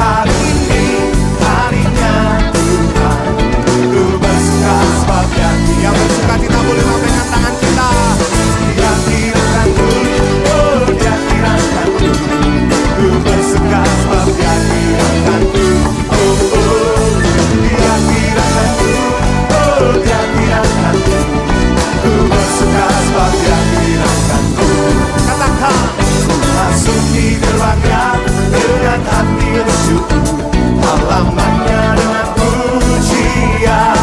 hari ini harinya Tuhan. Ku bersuka sebab Dia tirangkanku. Yang bersuka cita boleh lambaikan tangan kita. Dia tirangkanku, oh Dia tirangkanku. Ku bersuka sebab Dia tirangkanku. Oh oh, Dia tirangkanku, oh Dia tirangkanku. Ku bersuka sebab Dia tirangkanku. Katakan, masuki gerbangnya dengan hati bersyukur, halamannya dengan pujian.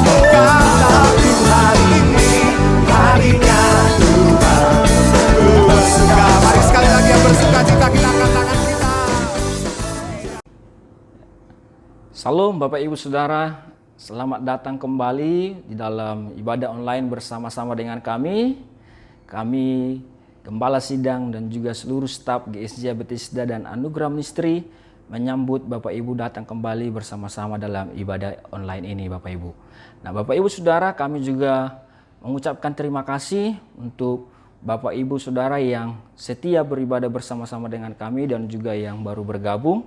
Karena Tuhan ini harinya Tuhan. Ku bersuka. Mari sekali lagi yang bersuka cita kita angkat tangan kita. Salam Bapak Ibu Saudara, selamat datang kembali di dalam ibadah online bersama-sama dengan kami. Kami Gembala Sidang dan juga seluruh staf GSJ Bethesda dan Anugerah Ministry menyambut Bapak Ibu datang kembali bersama-sama dalam ibadah online ini Bapak Ibu. Nah Bapak Ibu Saudara, kami juga mengucapkan terima kasih untuk Bapak Ibu Saudara yang setia beribadah bersama-sama dengan kami dan juga yang baru bergabung.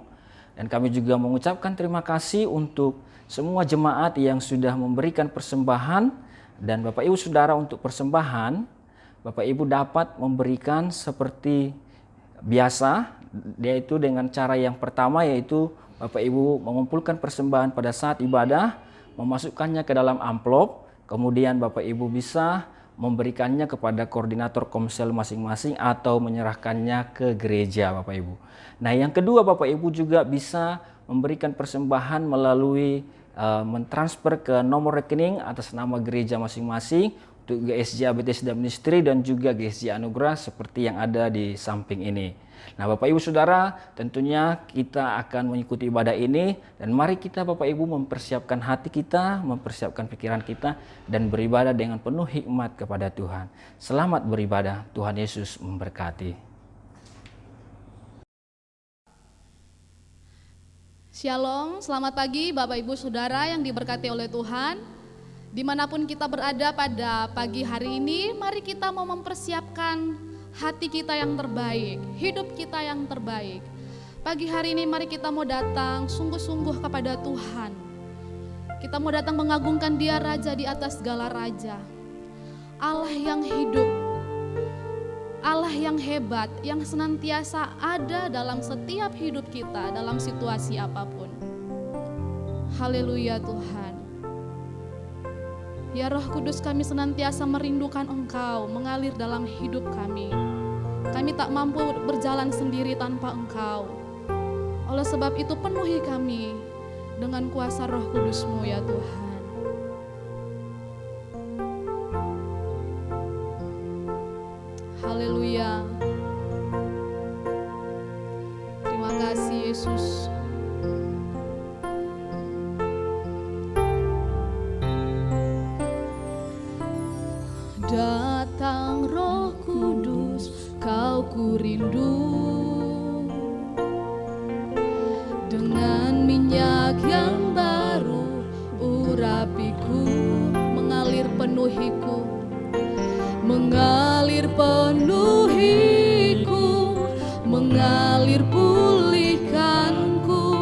Dan kami juga mengucapkan terima kasih untuk semua jemaat yang sudah memberikan persembahan. Dan Bapak Ibu Saudara, untuk persembahan Bapak Ibu dapat memberikan seperti biasa, yaitu dengan cara yang pertama, yaitu Bapak Ibu mengumpulkan persembahan pada saat ibadah, memasukkannya ke dalam amplop, kemudian Bapak Ibu bisa memberikannya kepada koordinator komsel masing-masing atau menyerahkannya ke gereja Bapak Ibu. Nah yang kedua, Bapak Ibu juga bisa memberikan persembahan melalui mentransfer ke nomor rekening atas nama gereja masing-masing untuk GSJ Bethesda Ministry dan juga GSJ Anugerah seperti yang ada di samping ini. Nah Bapak Ibu Saudara, tentunya kita akan mengikuti ibadah ini dan mari kita Bapak Ibu mempersiapkan hati kita, mempersiapkan pikiran kita dan beribadah dengan penuh hikmat kepada Tuhan. Selamat beribadah, Tuhan Yesus memberkati. Shalom, selamat pagi Bapak Ibu Saudara yang diberkati oleh Tuhan. Dimanapun kita berada pada pagi hari ini, mari kita mau mempersiapkan hati kita yang terbaik, hidup kita yang terbaik. Pagi hari ini mari kita mau datang sungguh-sungguh kepada Tuhan. Kita mau datang mengagungkan Dia Raja di atas segala raja. Allah yang hidup, Allah yang hebat, yang senantiasa ada dalam setiap hidup kita, dalam situasi apapun. Haleluya Tuhan. Ya Roh Kudus, kami senantiasa merindukan Engkau mengalir dalam hidup kami. Kami tak mampu berjalan sendiri tanpa Engkau. Oleh sebab itu penuhi kami dengan kuasa Roh Kudus-Mu ya Tuhan. Haleluya. Terima kasih Yesus. Datang Roh Kudus, Kau ku rindu. Dengan minyak yang baru, urapiku, mengalir penuhiku, mengalir penuhiku, mengalir pulihkanku.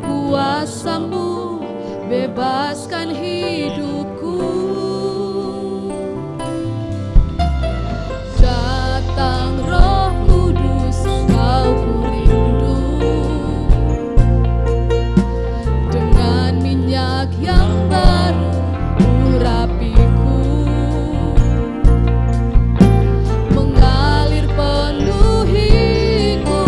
Kuasa-Mu bebaskan hidupku. Datang Roh Kudus, Kau ku rindu. Dengan minyak yang baru, urapiku, mengalir penuhiku,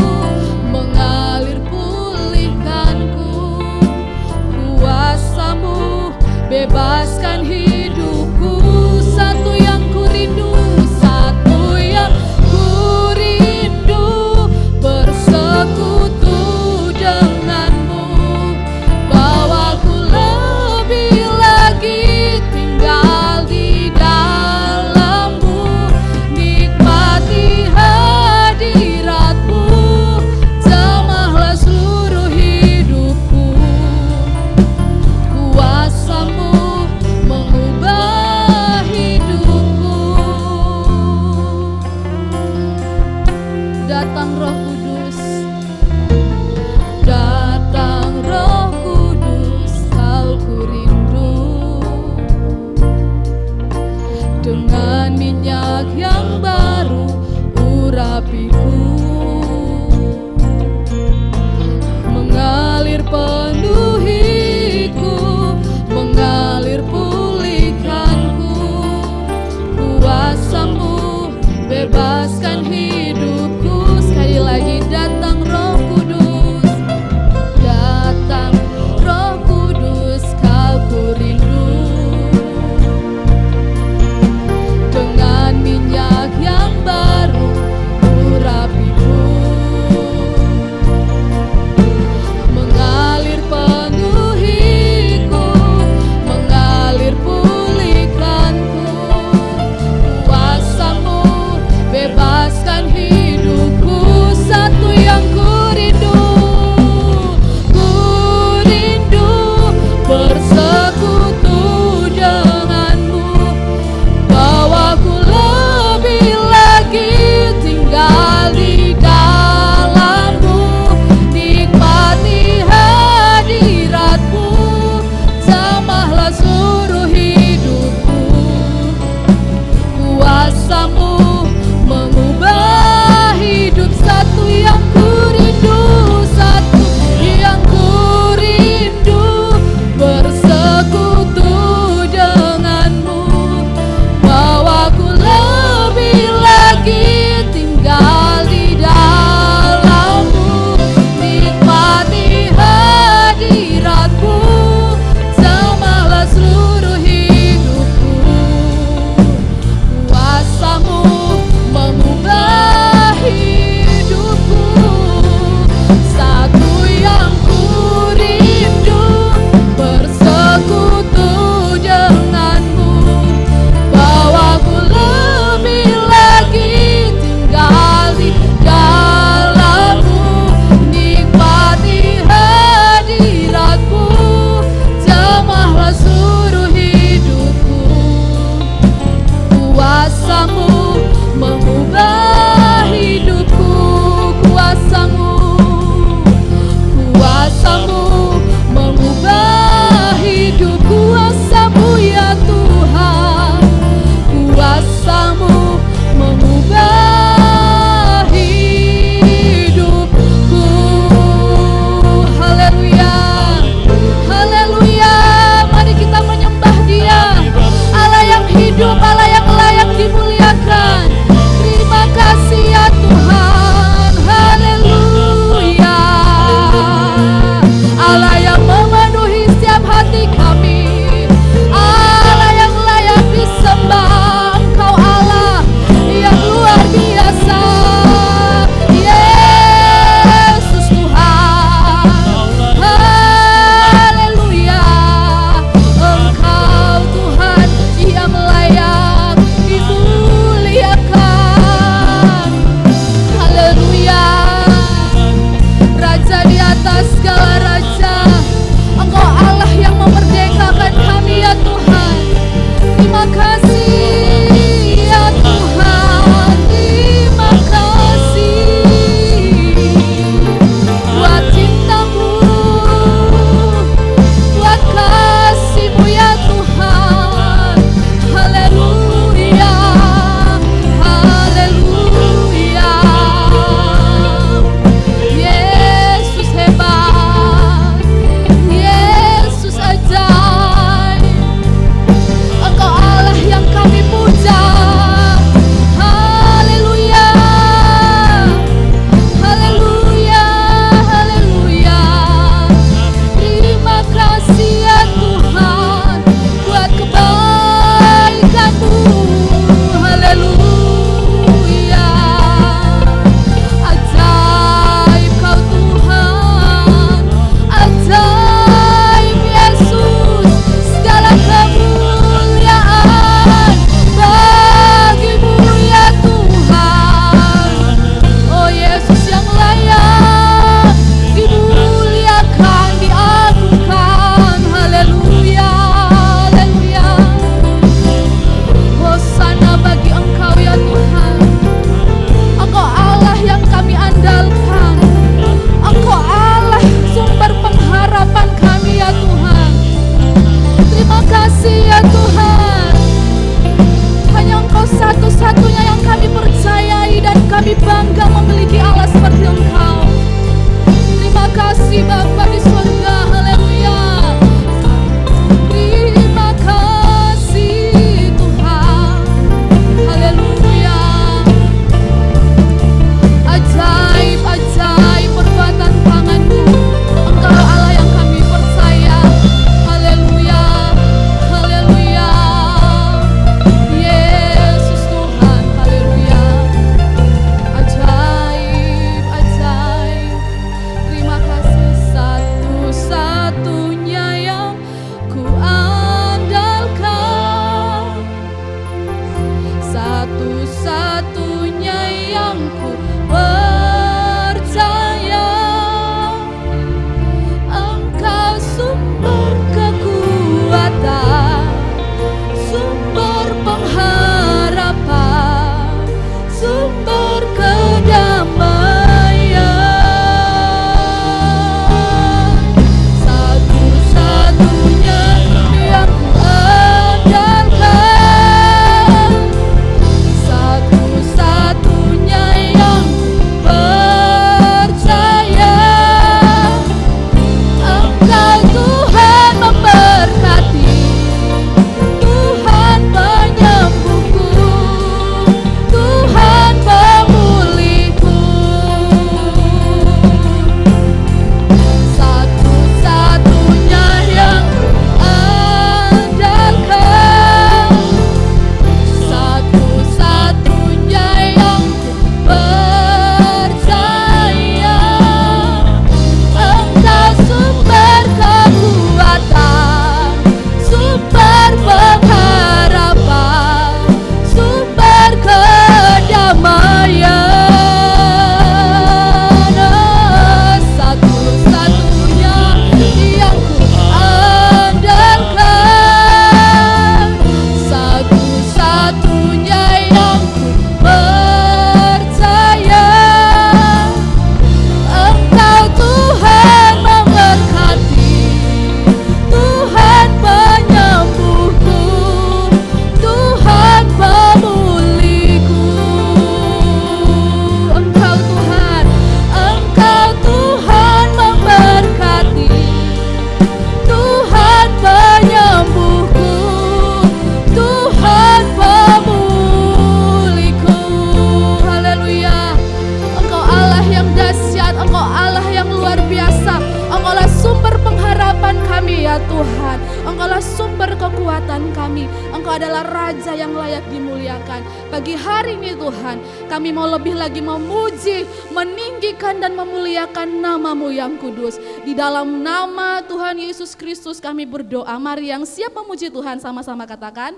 Engkaulah sumber pengharapan kami ya Tuhan. Engkaulah sumber kekuatan kami. Engkau adalah Raja yang layak dimuliakan. Pagi hari ini Tuhan, kami mau lebih lagi memuji, meninggikan dan memuliakan nama-Mu yang kudus. Di dalam nama Tuhan Yesus Kristus kami berdoa. Mari yang siap memuji Tuhan sama-sama katakan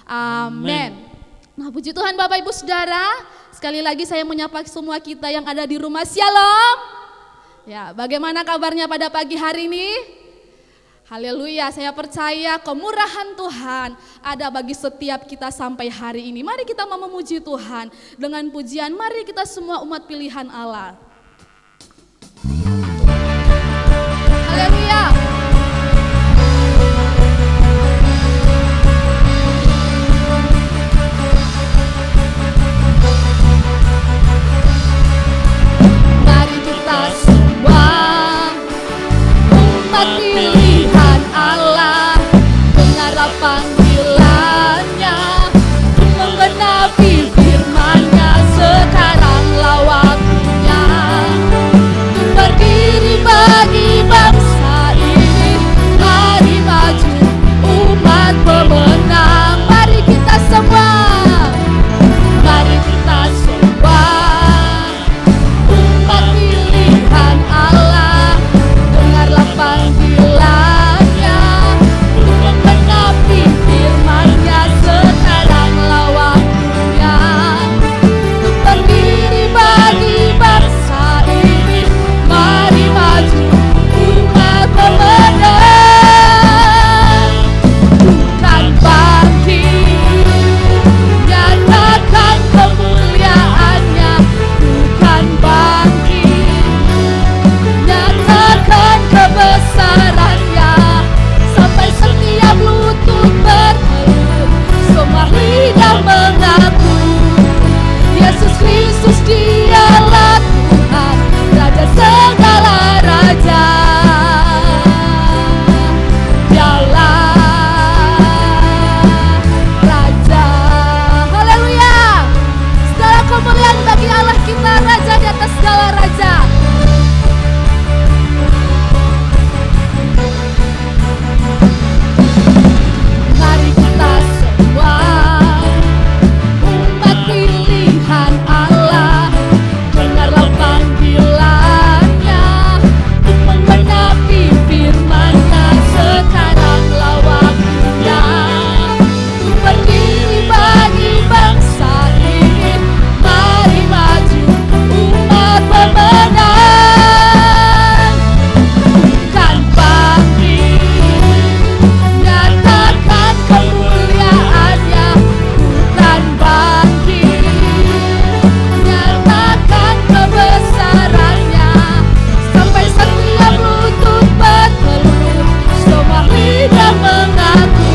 amin. Nah, puji Tuhan Bapak Ibu Saudara, sekali lagi saya menyapa semua kita yang ada di rumah. Shalom. Ya, bagaimana kabarnya pada pagi hari ini? Haleluya, saya percaya kemurahan Tuhan ada bagi setiap kita sampai hari ini. Mari kita mau memuji Tuhan dengan pujian, mari kita semua umat pilihan Allah. Haleluya. Mari kita semua umat pilihan Allah, dengarlah panggilannya, menggenapi firman-Nya. Sekaranglah waktunya untuk berdiri bagi bangsa ini. Mari maju umat pemenang. Mari kita semua, mari kita semua umat pilihan Allah, dengarlah panggilannya, untuk menggenapi firman-Nya. Sekaranglah waktunya untuk berdiri bagi bangsa ini. Mari maju umat pemenang. Bukan bangkit, nyatakan kemuliaan-Nya. Bukan bangkit, nyatakan kebesaran-Nya. Sampai setiap lutut bertelut, semua lidah mengaku Yesus Kristus Dialah Tuhan, Raja segala raja. Dialah Raja. Haleluya. Segala kemuliaan bagi Allah kita, Raja di atas segala raja. Mari kita semua umat pilihan Allah, dengarlah panggilannya, untuk menggenapi firman-Nya. Sekaranglah waktunya untuk berdiri bagi bangsa ini. Mari maju umat pemenang. Bukan bangkit, nyatakan kemuliaan-Nya. Bukan bangkit, nyatakan kebesaran-Nya. Sampai setiap lutut bertelut, semua lidah mengaku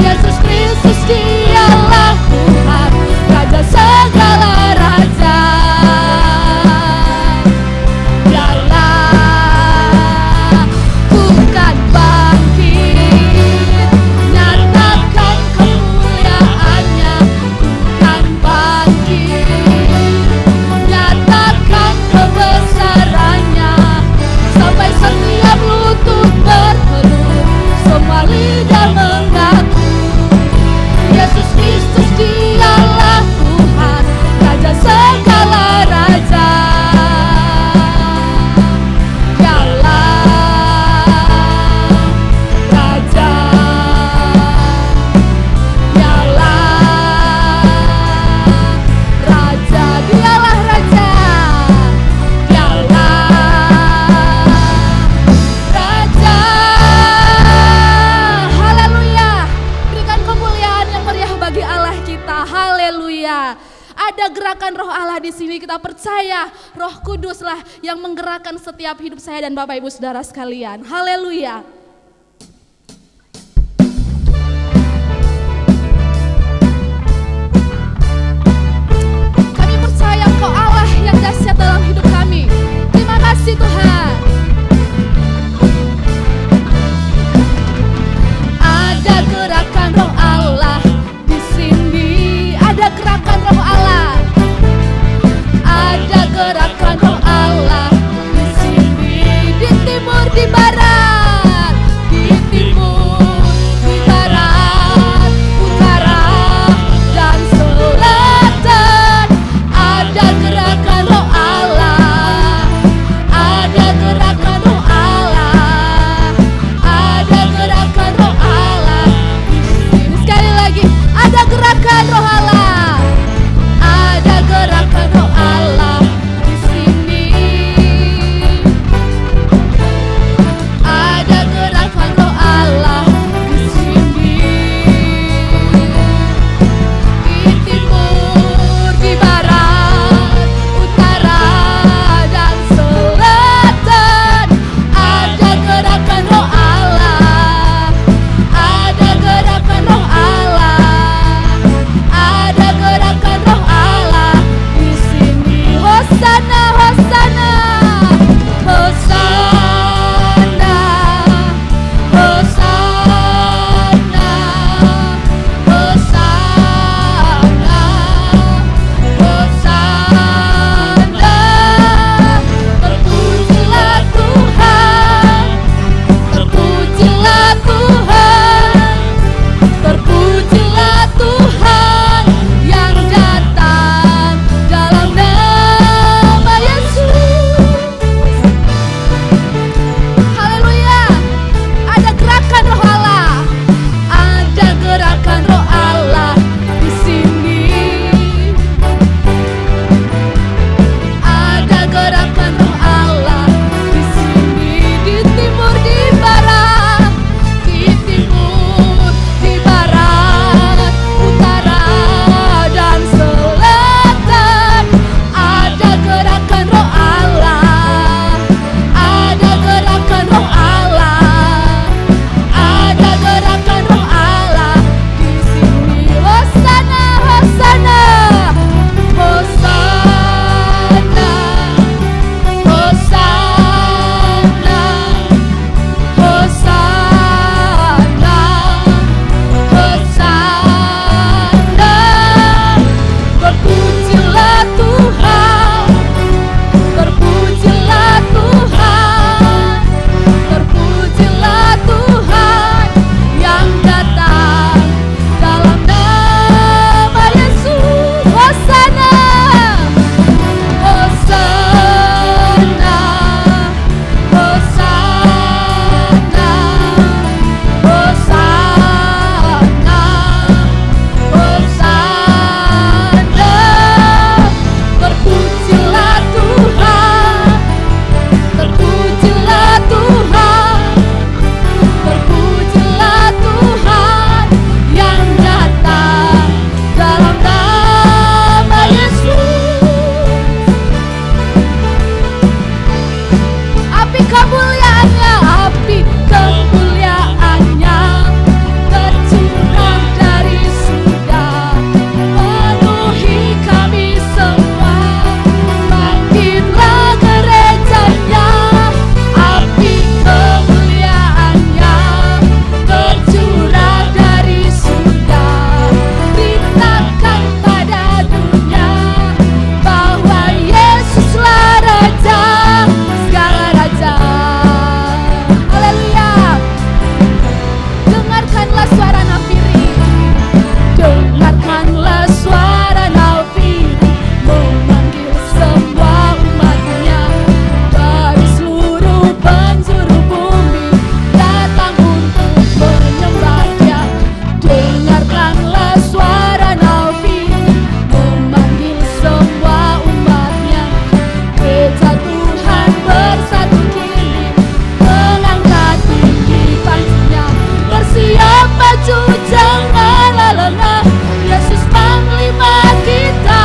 Yesus Kristus Dialah Tuhan, Raja segala raja. Dialah bukan bangkit, nyatakan kemuliaan-Nya. Bukan bangkit, nyatakan kebesaran-Nya. Sampai setiap lutut bertelut, semua lidah mengaku Yesus Kristus Dialah Tuhan, Raja segala raja. Dialah Raja. Dialah Raja. Dialah Raja. Dialah Raja. Haleluya. Berikan kemuliaan yang meriah bagi Allah kita. Haleluya. Ada gerakan Roh Allah di sini, kita percaya Roh Kuduslah yang menggerakkan setiap hidup saya dan Bapak Ibu Saudara sekalian. Haleluya. Kami percaya Engkau Allah yang dahsyat dalam hidup kami. Terima kasih Tuhan. Ada gerakan Roh Allah di sini. Ada gerakan Roh Allah. Ada gerakan Roh Allah di sini. Di kemuliaan-Nya tercurah dari surga, penuhi kami semua. Bangkitlah gereja-Nya, api kemuliaan-Nya tercurah dari surga. Beritakan pada dunia bahwa Yesuslah Raja, segala raja. Haleluya. Dengarkanlah suara nafiri, dengarkanlah suara nafiri, memanggil semua umat-Nya dari seluruh penjuru bumi, datang untuk menyembah Dia. Dengarkanlah suara nafiri, memanggil semua umat-Nya, gereja Tuhan bersatu kini, mengangkat tinggi panjinya. Bersiap maju janganlah lengah, Yesus panglima kita.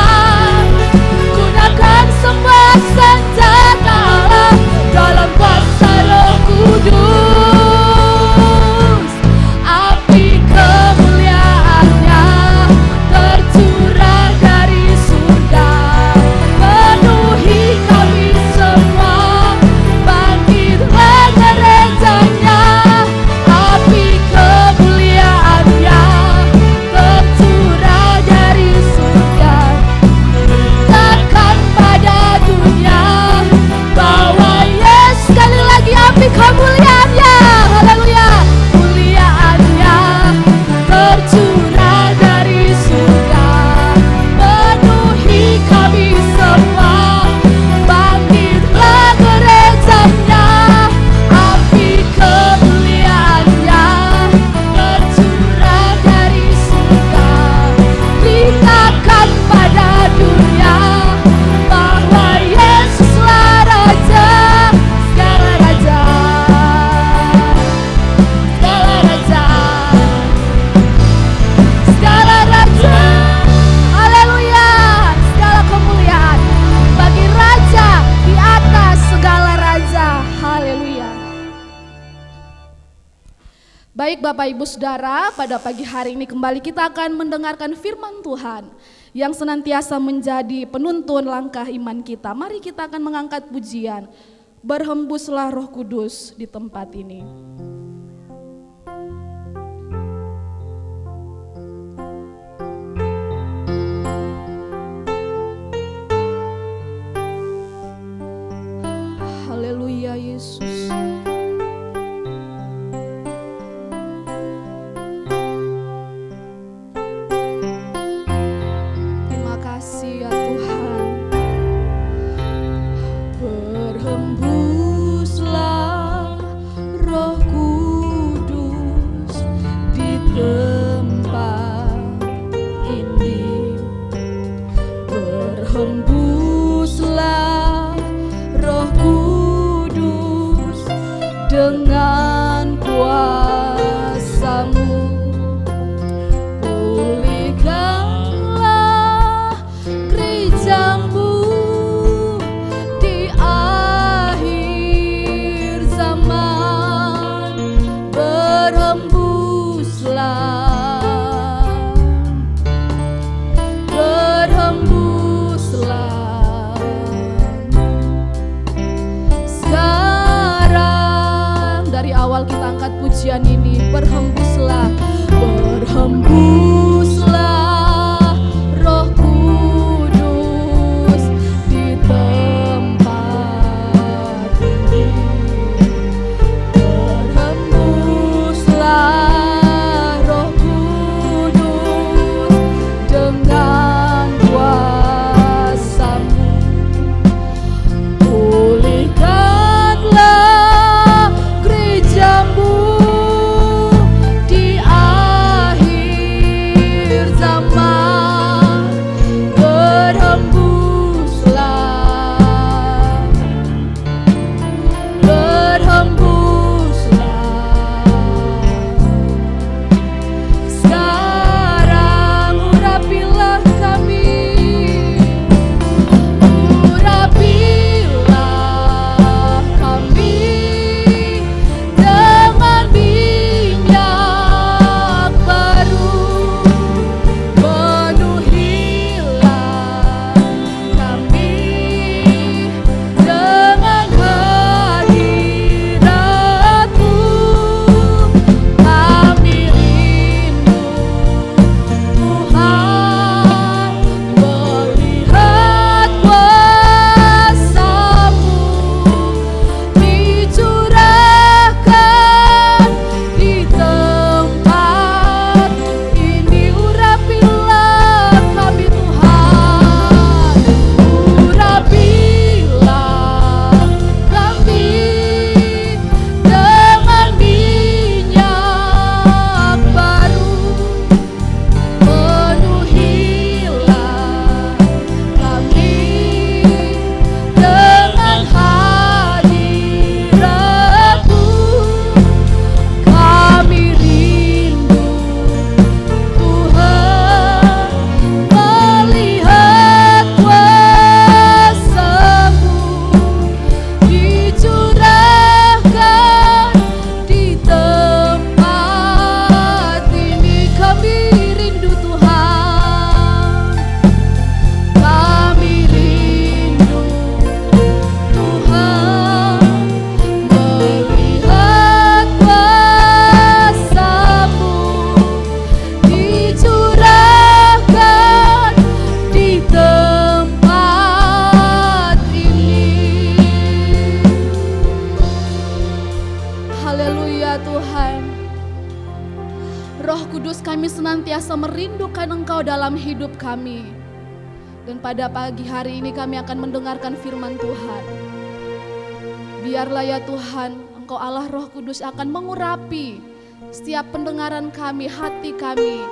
Gunakan semua senjata Allah dalam kuasa Roh Kudus. Api kemuliaan-Nya tercurah dari surga, penuhi kami semua. Bangkitlah gereja-Nya, api kemuliaan-Nya tercurah dari surga. Takkan pada dunia bahwa Yesus, sekali lagi api kemuliaan-Nya, haleluya, kemuliaan-Nya tercurah dari surga, penuhi kami semua. Bangkitlah gereja-Nya, api kemuliaan-Nya tercurah dari surga. Beritakan pada dunia bahwa Yesuslah Raja, segala raja, segala raja, segala raja. Haleluya, segala kemuliaan bagi Raja di atas segala raja. Haleluya. Baik Bapak Ibu Saudara, pada pagi hari ini kembali kita akan mendengarkan firman Tuhan yang senantiasa menjadi penuntun langkah iman kita. Mari kita akan mengangkat pujian, berhembuslah Roh Kudus di tempat ini. Haleluya Yesus. Terima kasih ya Tuhan. Berhembuslah Roh Kudus di tempat ini. Berhembuslah Roh Kudus dengan kuasa-Mu. Pulihkanlah gereja-Mu di akhir zaman. Berhembuslah, berhembuslah. Sekarang dari awal kita angkat pujian ini, berhembuslah, berhembuslah Roh Kudus di tempat ini. Berhembuslah Roh Kudus dengan kuasa-Mu. Pulihkanlah gereja-Mu di akhir Haleluya Tuhan. Roh Kudus, kami senantiasa merindukan Engkau dalam hidup kami. Dan pada pagi hari ini kami akan mendengarkan firman Tuhan. Biarlah ya Tuhan, Engkau Allah Roh Kudus akan mengurapi setiap pendengaran kami, hati kami,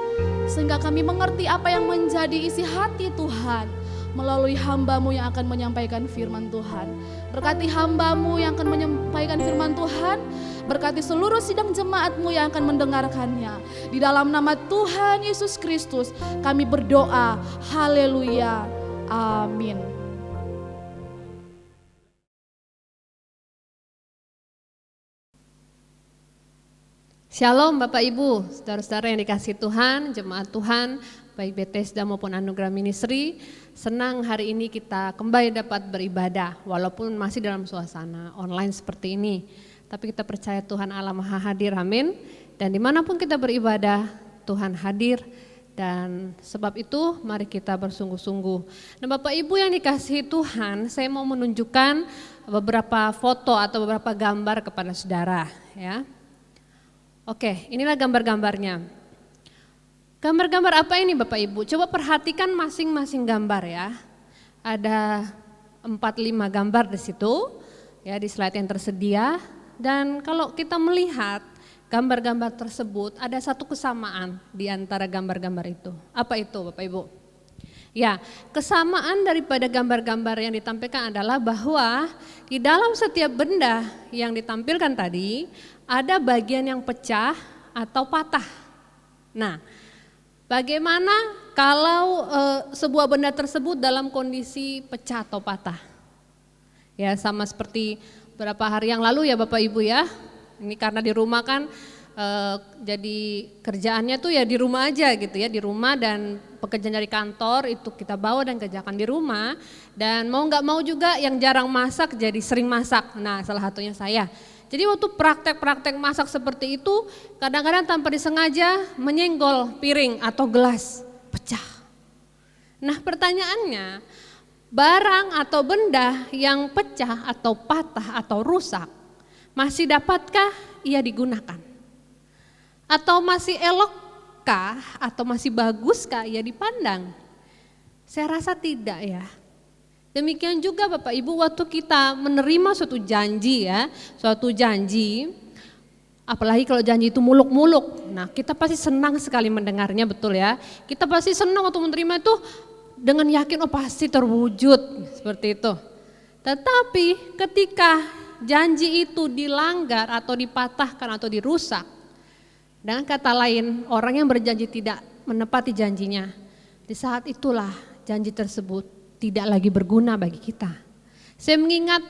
sehingga kami mengerti apa yang menjadi isi hati Tuhan melalui hamba-Mu yang akan menyampaikan firman Tuhan. Berkati hamba-Mu yang akan menyampaikan firman Tuhan, berkati seluruh sidang jemaat-Mu yang akan mendengarkannya. Di dalam nama Tuhan Yesus Kristus kami berdoa, haleluya, amin. Shalom Bapak Ibu, saudara-saudara yang dikasihi Tuhan, jemaat Tuhan, baik Bethesda maupun Anugerah Ministry. Senang hari ini kita kembali dapat beribadah, walaupun masih dalam suasana online seperti ini. Tapi kita percaya Tuhan Allah Maha Hadir, amin. Dan dimanapun kita beribadah, Tuhan hadir. Dan sebab itu mari kita bersungguh-sungguh. Nah Bapak Ibu yang dikasihi Tuhan, saya mau menunjukkan beberapa foto atau beberapa gambar kepada saudara ya. Oke, inilah gambar-gambarnya. Gambar-gambar apa ini Bapak Ibu? Coba perhatikan masing-masing gambar ya. Ada 4-5 gambar di situ ya, di slide yang tersedia. Dan kalau kita melihat gambar-gambar tersebut, ada satu kesamaan di antara gambar-gambar itu. Apa itu Bapak Ibu? Ya, kesamaan daripada gambar-gambar yang ditampilkan adalah bahwa di dalam setiap benda yang ditampilkan tadi ada bagian yang pecah atau patah. Nah, bagaimana kalau sebuah benda tersebut dalam kondisi pecah atau patah? Ya, sama seperti beberapa hari yang lalu ya Bapak Ibu ya. Ini karena di rumah kan jadi kerjaannya tuh ya di rumah aja gitu ya, di rumah, dan pekerjaan dari kantor itu kita bawa dan kerjakan di rumah. Dan mau nggak mau juga yang jarang masak jadi sering masak. Nah, salah satunya saya. Jadi waktu praktek-praktek masak seperti itu, kadang-kadang tanpa disengaja menyenggol piring atau gelas, pecah. Nah pertanyaannya, barang atau benda yang pecah atau patah atau rusak, masih dapatkah ia digunakan? Atau masih elokkah atau masih baguskah ia dipandang? Saya rasa tidak ya. Demikian juga Bapak Ibu waktu kita menerima suatu janji ya, suatu janji, apalagi kalau janji itu muluk-muluk. Nah kita pasti senang sekali mendengarnya, betul ya. Kita pasti senang waktu menerima itu dengan yakin oh pasti terwujud seperti itu. Tetapi ketika janji itu dilanggar atau dipatahkan atau dirusak, dengan kata lain orang yang berjanji tidak menepati janjinya, di saat itulah janji tersebut tidak lagi berguna bagi kita. Saya mengingat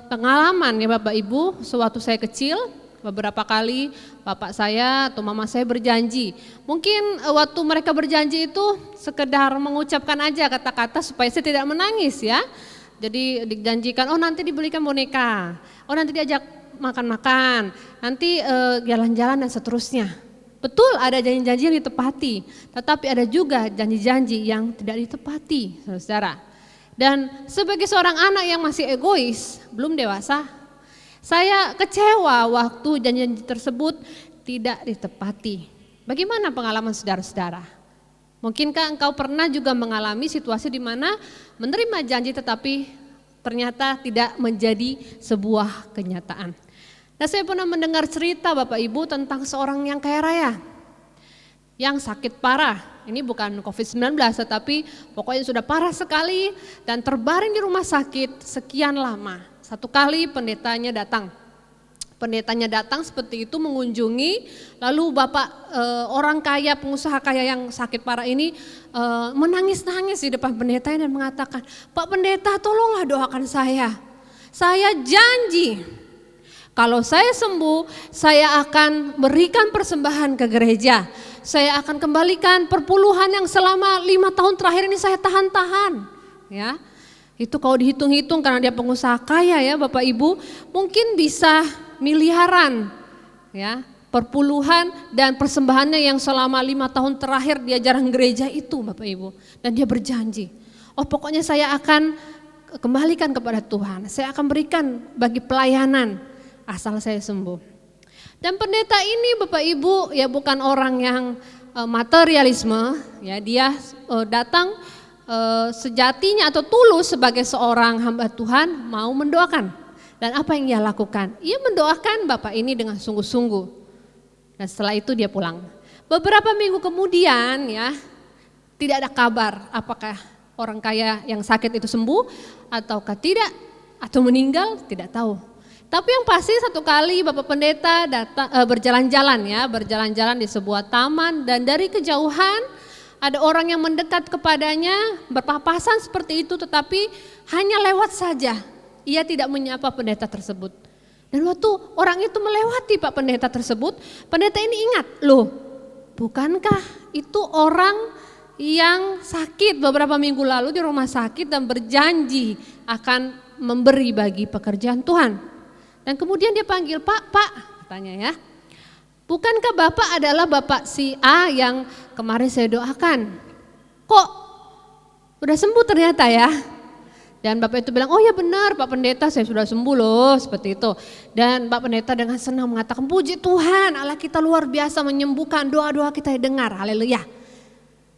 pengalaman ya Bapak Ibu, sewaktu saya kecil beberapa kali bapak saya atau mama saya berjanji. Mungkin waktu mereka berjanji itu sekedar mengucapkan aja kata-kata supaya saya tidak menangis ya. Jadi dijanjikan, oh nanti dibelikan boneka, oh nanti diajak makan-makan, nanti jalan-jalan dan seterusnya. Betul ada janji-janji yang ditepati, tetapi ada juga janji-janji yang tidak ditepati, saudara. Dan sebagai seorang anak yang masih egois, belum dewasa, saya kecewa waktu janji-janji tersebut tidak ditepati. Bagaimana pengalaman saudara-saudara? Mungkinkah engkau pernah juga mengalami situasi di mana menerima janji tetapi ternyata tidak menjadi sebuah kenyataan? Nah saya pernah mendengar cerita Bapak Ibu tentang seorang yang kaya raya, yang sakit parah. Ini bukan COVID-19 tetapi pokoknya sudah parah sekali dan terbaring di rumah sakit sekian lama. Satu kali pendetanya datang. Pendetanya datang seperti itu mengunjungi, lalu bapak orang kaya, pengusaha kaya yang sakit parah ini menangis-nangis di depan pendetanya dan mengatakan, Pak Pendeta tolonglah doakan saya janji kalau saya sembuh, saya akan berikan persembahan ke gereja. Saya akan kembalikan perpuluhan yang selama 5 tahun terakhir ini saya tahan-tahan. Ya, itu kalau dihitung-hitung karena dia pengusaha kaya ya Bapak Ibu, mungkin bisa miliaran ya perpuluhan dan persembahannya yang selama 5 tahun terakhir dia jarang gereja itu Bapak Ibu. Dan dia berjanji, oh pokoknya saya akan kembalikan kepada Tuhan, saya akan berikan bagi pelayanan. asal saya sembuh. Dan pendeta ini Bapak Ibu ya bukan orang yang materialisme, ya dia datang sejatinya atau tulus sebagai seorang hamba Tuhan mau mendoakan. Dan apa yang ia lakukan? Ia mendoakan Bapak ini dengan sungguh-sungguh. Dan setelah itu dia pulang. Beberapa minggu kemudian ya tidak ada kabar apakah orang kaya yang sakit itu sembuh ataukah tidak atau meninggal, tidak tahu. Tapi yang pasti satu kali Bapak Pendeta datang berjalan-jalan di sebuah taman, dan dari kejauhan ada orang yang mendekat kepadanya berpapasan seperti itu, tetapi hanya lewat saja. Ia tidak menyapa pendeta tersebut. Dan waktu orang itu melewati Pak Pendeta tersebut, pendeta ini ingat, loh bukankah itu orang yang sakit beberapa minggu lalu di rumah sakit dan berjanji akan memberi bagi pekerjaan Tuhan. Dan kemudian dia panggil, Pak, katanya ya. Bukankah Bapak adalah Bapak si A yang kemarin saya doakan? Kok udah sembuh ternyata ya? Dan Bapak itu bilang, oh ya benar Pak Pendeta, saya sudah sembuh loh, seperti itu. Dan Pak Pendeta dengan senang mengatakan, puji Tuhan, Allah kita luar biasa menyembuhkan, doa-doa kita dengar, haleluya.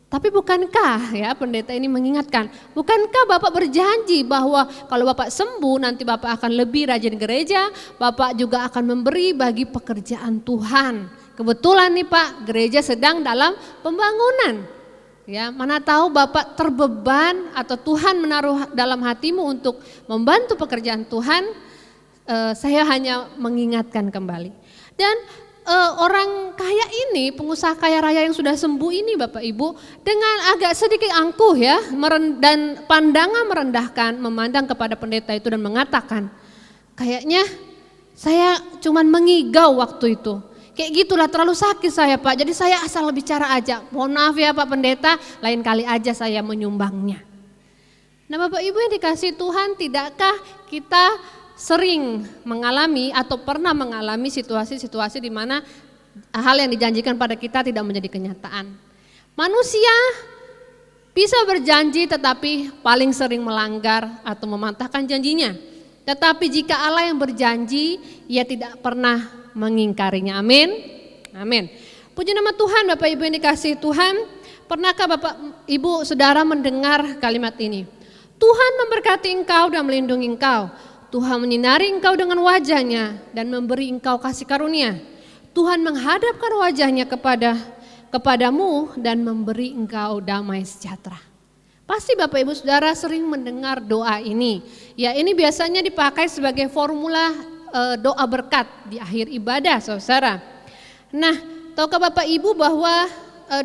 Tapi bukankah ya pendeta ini mengingatkan, bukankah Bapak berjanji bahwa kalau Bapak sembuh nanti Bapak akan lebih rajin gereja, Bapak juga akan memberi bagi pekerjaan Tuhan. Kebetulan nih Pak, gereja sedang dalam pembangunan. Ya, mana tahu Bapak terbeban atau Tuhan menaruh dalam hatimu untuk membantu pekerjaan Tuhan, saya hanya mengingatkan kembali. Dan orang kaya ini, pengusaha kaya raya yang sudah sembuh ini Bapak Ibu, dengan agak sedikit angkuh ya, dan pandangan merendahkan, memandang kepada pendeta itu dan mengatakan, kayaknya saya cuman mengigau waktu itu. Kayak gitulah, terlalu sakit saya Pak, jadi saya asal bicara aja. Mohon maaf ya Pak Pendeta, lain kali aja saya menyumbangnya. Nah Bapak Ibu yang dikasihi Tuhan, tidakkah kita sering mengalami atau pernah mengalami situasi-situasi di mana hal yang dijanjikan pada kita tidak menjadi kenyataan? Manusia bisa berjanji tetapi paling sering melanggar atau mematahkan janjinya. Tetapi jika Allah yang berjanji, ia tidak pernah mengingkarinya. Amin. Amin. Puji nama Tuhan. Bapak Ibu yang dikasihi Tuhan, pernahkah Bapak Ibu Saudara mendengar kalimat ini? Tuhan memberkati engkau dan melindungi engkau. Tuhan menyinari engkau dengan wajahnya dan memberi engkau kasih karunia. Tuhan menghadapkan wajahnya kepadamu dan memberi engkau damai sejahtera. Pasti Bapak Ibu Saudara sering mendengar doa ini. Ya, ini biasanya dipakai sebagai formula doa berkat di akhir ibadah, saudara. Nah, tahukah Bapak Ibu bahwa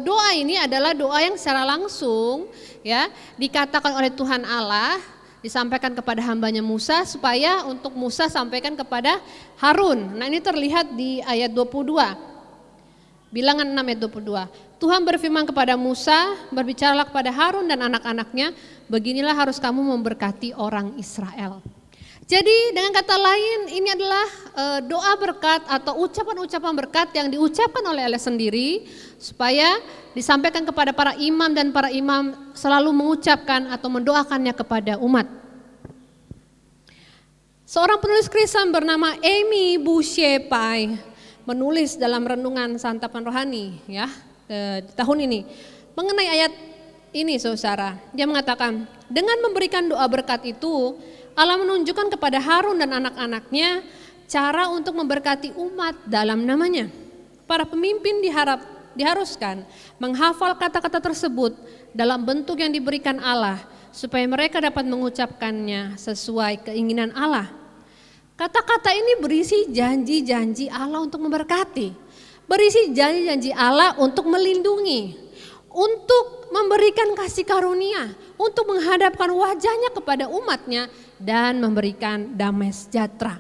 doa ini adalah doa yang secara langsung ya dikatakan oleh Tuhan Allah, disampaikan kepada hambanya Musa supaya untuk Musa sampaikan kepada Harun. Nah ini terlihat di ayat 22, Bilangan 6 ayat 22. Tuhan berfirman kepada Musa, berbicaralah kepada Harun dan anak-anaknya, beginilah harus kamu memberkati orang Israel. Jadi dengan kata lain ini adalah doa berkat atau ucapan-ucapan berkat yang diucapkan oleh Allah sendiri supaya disampaikan kepada para imam, dan para imam selalu mengucapkan atau mendoakannya kepada umat. Seorang penulis Kristen bernama Amy Boucher Pai menulis dalam renungan santapan rohani ya tahun ini mengenai ayat ini saudara. Dia mengatakan, dengan memberikan doa berkat itu Allah menunjukkan kepada Harun dan anak-anaknya cara untuk memberkati umat dalam namanya. Para pemimpin diharuskan menghafal kata-kata tersebut dalam bentuk yang diberikan Allah supaya mereka dapat mengucapkannya sesuai keinginan Allah. Kata-kata ini berisi janji-janji Allah untuk memberkati, berisi janji-janji Allah untuk melindungi, untuk memberikan kasih karunia, untuk menghadapkan wajahnya kepada umatnya dan memberikan damai sejahtera.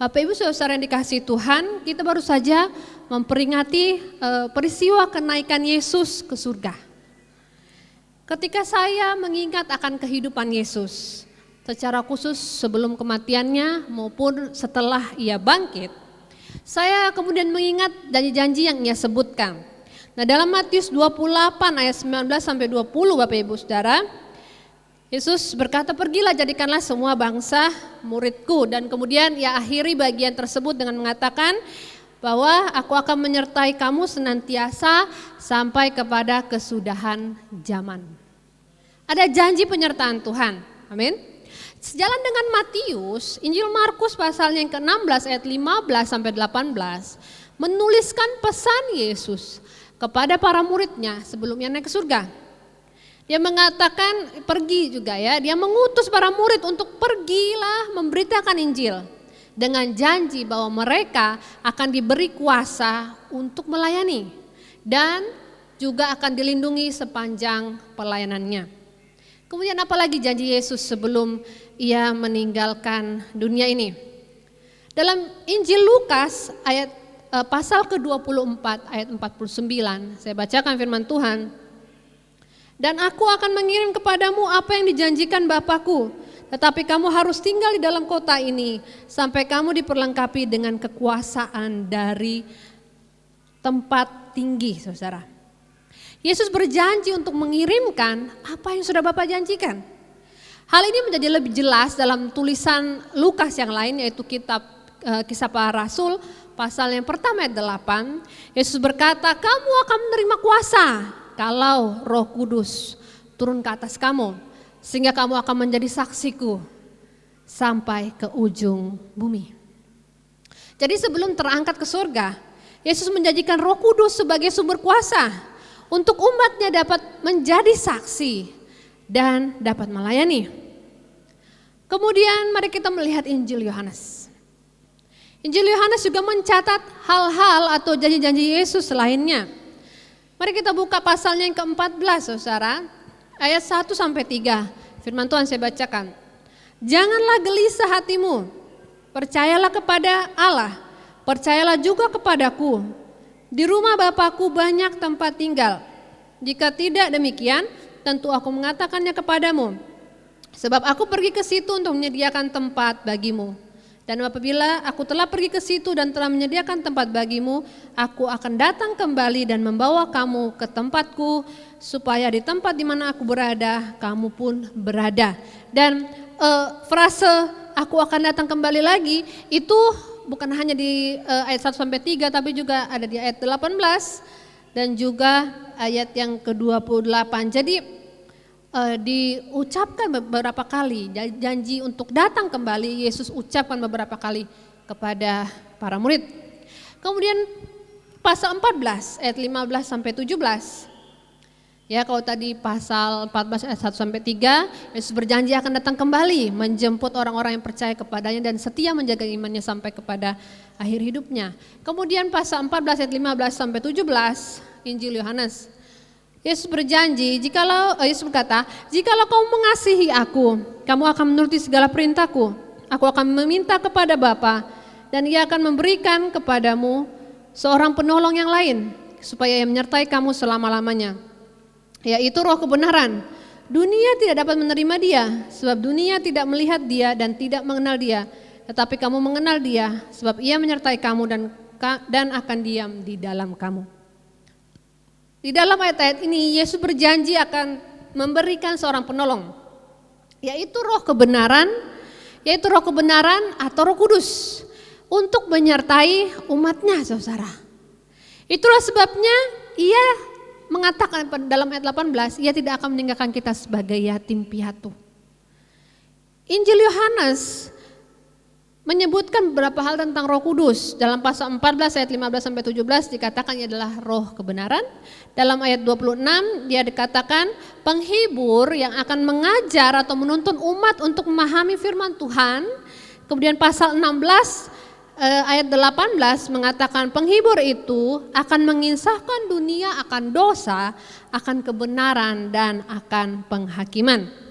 Bapak Ibu saudara yang dikasihi Tuhan, kita baru saja memperingati peristiwa kenaikan Yesus ke surga. Ketika saya mengingat akan kehidupan Yesus, secara khusus sebelum kematiannya maupun setelah ia bangkit, saya kemudian mengingat janji-janji yang ia sebutkan. Nah dalam Matius 28 ayat 19 sampai 20 Bapak Ibu Saudara, Yesus berkata, pergilah jadikanlah semua bangsa muridku. Dan kemudian ia akhiri bagian tersebut dengan mengatakan bahwa aku akan menyertai kamu senantiasa sampai kepada kesudahan zaman. Ada janji penyertaan Tuhan, amin. Sejalan dengan Matius, Injil Markus pasalnya yang ke-16 ayat 15 sampai 18 menuliskan pesan Yesus kepada para muridnya sebelumnya naik ke surga. Dia mengatakan pergi juga ya, dia mengutus para murid untuk pergilah memberitakan Injil dengan janji bahwa mereka akan diberi kuasa untuk melayani dan juga akan dilindungi sepanjang pelayanannya. Kemudian apalagi janji Yesus sebelum ia meninggalkan dunia ini? Dalam Injil Lukas ayat pasal ke-24 ayat 49, saya bacakan firman Tuhan. Dan aku akan mengirim kepadamu apa yang dijanjikan Bapakku, tetapi kamu harus tinggal di dalam kota ini sampai kamu diperlengkapi dengan kekuasaan dari tempat tinggi, saudara. Yesus berjanji untuk mengirimkan apa yang sudah Bapa janjikan. Hal ini menjadi lebih jelas dalam tulisan Lukas yang lain, yaitu kitab Kisah Para Rasul pasal yang pertama ayat 8. Yesus berkata, kamu akan menerima kuasa kalau Roh Kudus turun ke atas kamu, sehingga kamu akan menjadi saksiku sampai ke ujung bumi. Jadi sebelum terangkat ke surga, Yesus menjanjikan Roh Kudus sebagai sumber kuasa untuk umatnya dapat menjadi saksi dan dapat melayani. Kemudian mari kita melihat Injil Yohanes. Injil Yohanes juga mencatat hal-hal atau janji-janji Yesus lainnya. Mari kita buka pasalnya yang ke-14, saudara, ayat 1 sampai 3. Firman Tuhan saya bacakan. Janganlah gelisah hatimu, percayalah kepada Allah, percayalah juga kepadaku. Di rumah Bapakku banyak tempat tinggal. Jika tidak demikian, tentu aku mengatakannya kepadamu. Sebab aku pergi ke situ untuk menyediakan tempat bagimu. Dan apabila aku telah pergi ke situ dan telah menyediakan tempat bagimu, aku akan datang kembali dan membawa kamu ke tempatku, supaya di tempat di mana aku berada, kamu pun berada. Dan frase aku akan datang kembali lagi itu bukan hanya di ayat 1 sampai 3, tapi juga ada di ayat 18 dan juga ayat yang ke-28. Jadi diucapkan beberapa kali, janji untuk datang kembali Yesus ucapkan beberapa kali kepada para murid. Kemudian pasal 14 ayat 15 sampai 17. Ya, kalau tadi pasal 14 ayat 1 sampai 3, Yesus berjanji akan datang kembali menjemput orang-orang yang percaya kepadanya dan setia menjaga imannya sampai kepada akhir hidupnya. Kemudian pasal 14 ayat 15 sampai 17 Injil Yohanes. Yesus berjanji, Yesus berkata, jikalau kamu mengasihi aku, kamu akan menuruti segala perintahku. Aku akan meminta kepada Bapa dan Ia akan memberikan kepadamu seorang penolong yang lain, supaya Ia menyertai kamu selama-lamanya, yaitu Roh kebenaran. Dunia tidak dapat menerima Dia, sebab dunia tidak melihat Dia dan tidak mengenal Dia. Tetapi kamu mengenal Dia, sebab Ia menyertai kamu dan akan diam di dalam kamu. Di dalam ayat-ayat ini Yesus berjanji akan memberikan seorang penolong, yaitu Roh kebenaran, atau Roh Kudus untuk menyertai umatnya, saudara. Itulah sebabnya Ia mengatakan dalam ayat 18, Ia tidak akan meninggalkan kita sebagai yatim piatu. Injil Yohanes menyebutkan beberapa hal tentang Roh Kudus. Dalam pasal 14 ayat 15 sampai 17 dikatakan ia adalah Roh kebenaran. Dalam ayat 26 dia dikatakan penghibur yang akan mengajar atau menuntun umat untuk memahami firman Tuhan. Kemudian pasal 16 ayat 18 mengatakan penghibur itu akan menginsafkan dunia akan dosa, akan kebenaran dan akan penghakiman.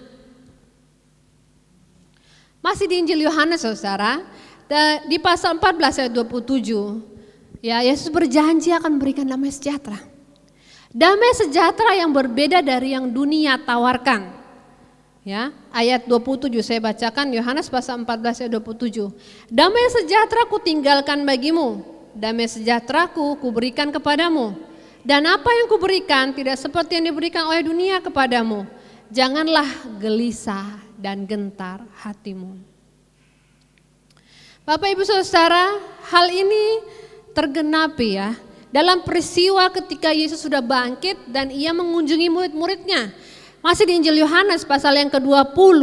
Masih di Injil Yohanes, saudara, di pasal 14 ayat 27, ya Yesus berjanji akan memberikan damai sejahtera. Damai sejahtera yang berbeda dari yang dunia tawarkan. Ya, ayat 27 saya bacakan Yohanes pasal 14 ayat 27. Damai sejahtera ku tinggalkan bagimu, damai sejahtera ku berikan kepadamu. Dan apa yang kuberikan tidak seperti yang diberikan oleh dunia kepadamu. janganlah gelisah dan gentar hatimu. Bapak Ibu Saudara, hal ini tergenapi ya dalam peristiwa ketika Yesus sudah bangkit dan ia mengunjungi murid-muridnya. Masih di Injil Yohanes pasal yang ke-20,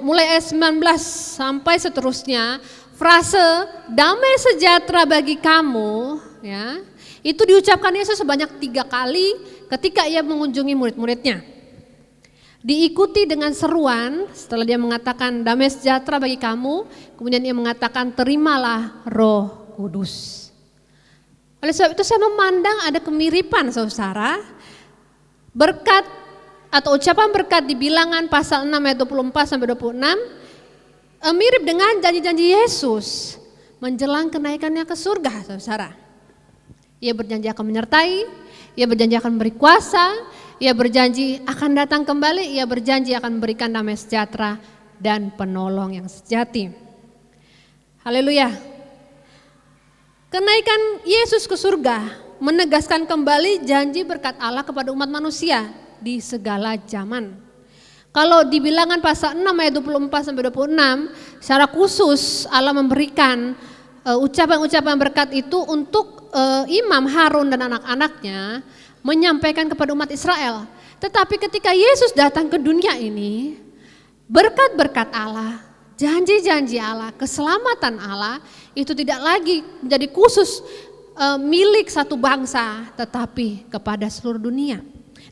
mulai ayat 19 sampai seterusnya, frase damai sejahtera bagi kamu ya, itu diucapkan Yesus sebanyak 3 kali ketika ia mengunjungi murid-muridnya. Diikuti dengan seruan setelah dia mengatakan damai sejahtera bagi kamu, kemudian ia mengatakan terimalah Roh Kudus. Oleh sebab itu saya memandang ada kemiripan saudara, berkat atau ucapan berkat di Bilangan pasal 6 ayat 24 sampai 26 mirip dengan janji-janji Yesus menjelang kenaikannya ke surga saudara. Ia berjanji akan menyertai, ia berjanji akan memberi kuasa, ia berjanji akan datang kembali, ia berjanji akan memberikan damai sejahtera dan penolong yang sejati. Haleluya. Kenaikan Yesus ke surga menegaskan kembali janji berkat Allah kepada umat manusia di segala zaman. Kalau di Bilangan pasal 6 ayat 24 sampai 26, secara khusus Allah memberikan ucapan-ucapan berkat itu untuk Imam Harun dan anak-anaknya menyampaikan kepada umat Israel. Tetapi ketika Yesus datang ke dunia ini, berkat-berkat Allah, janji-janji Allah, keselamatan Allah itu tidak lagi menjadi khusus milik satu bangsa, tetapi kepada seluruh dunia.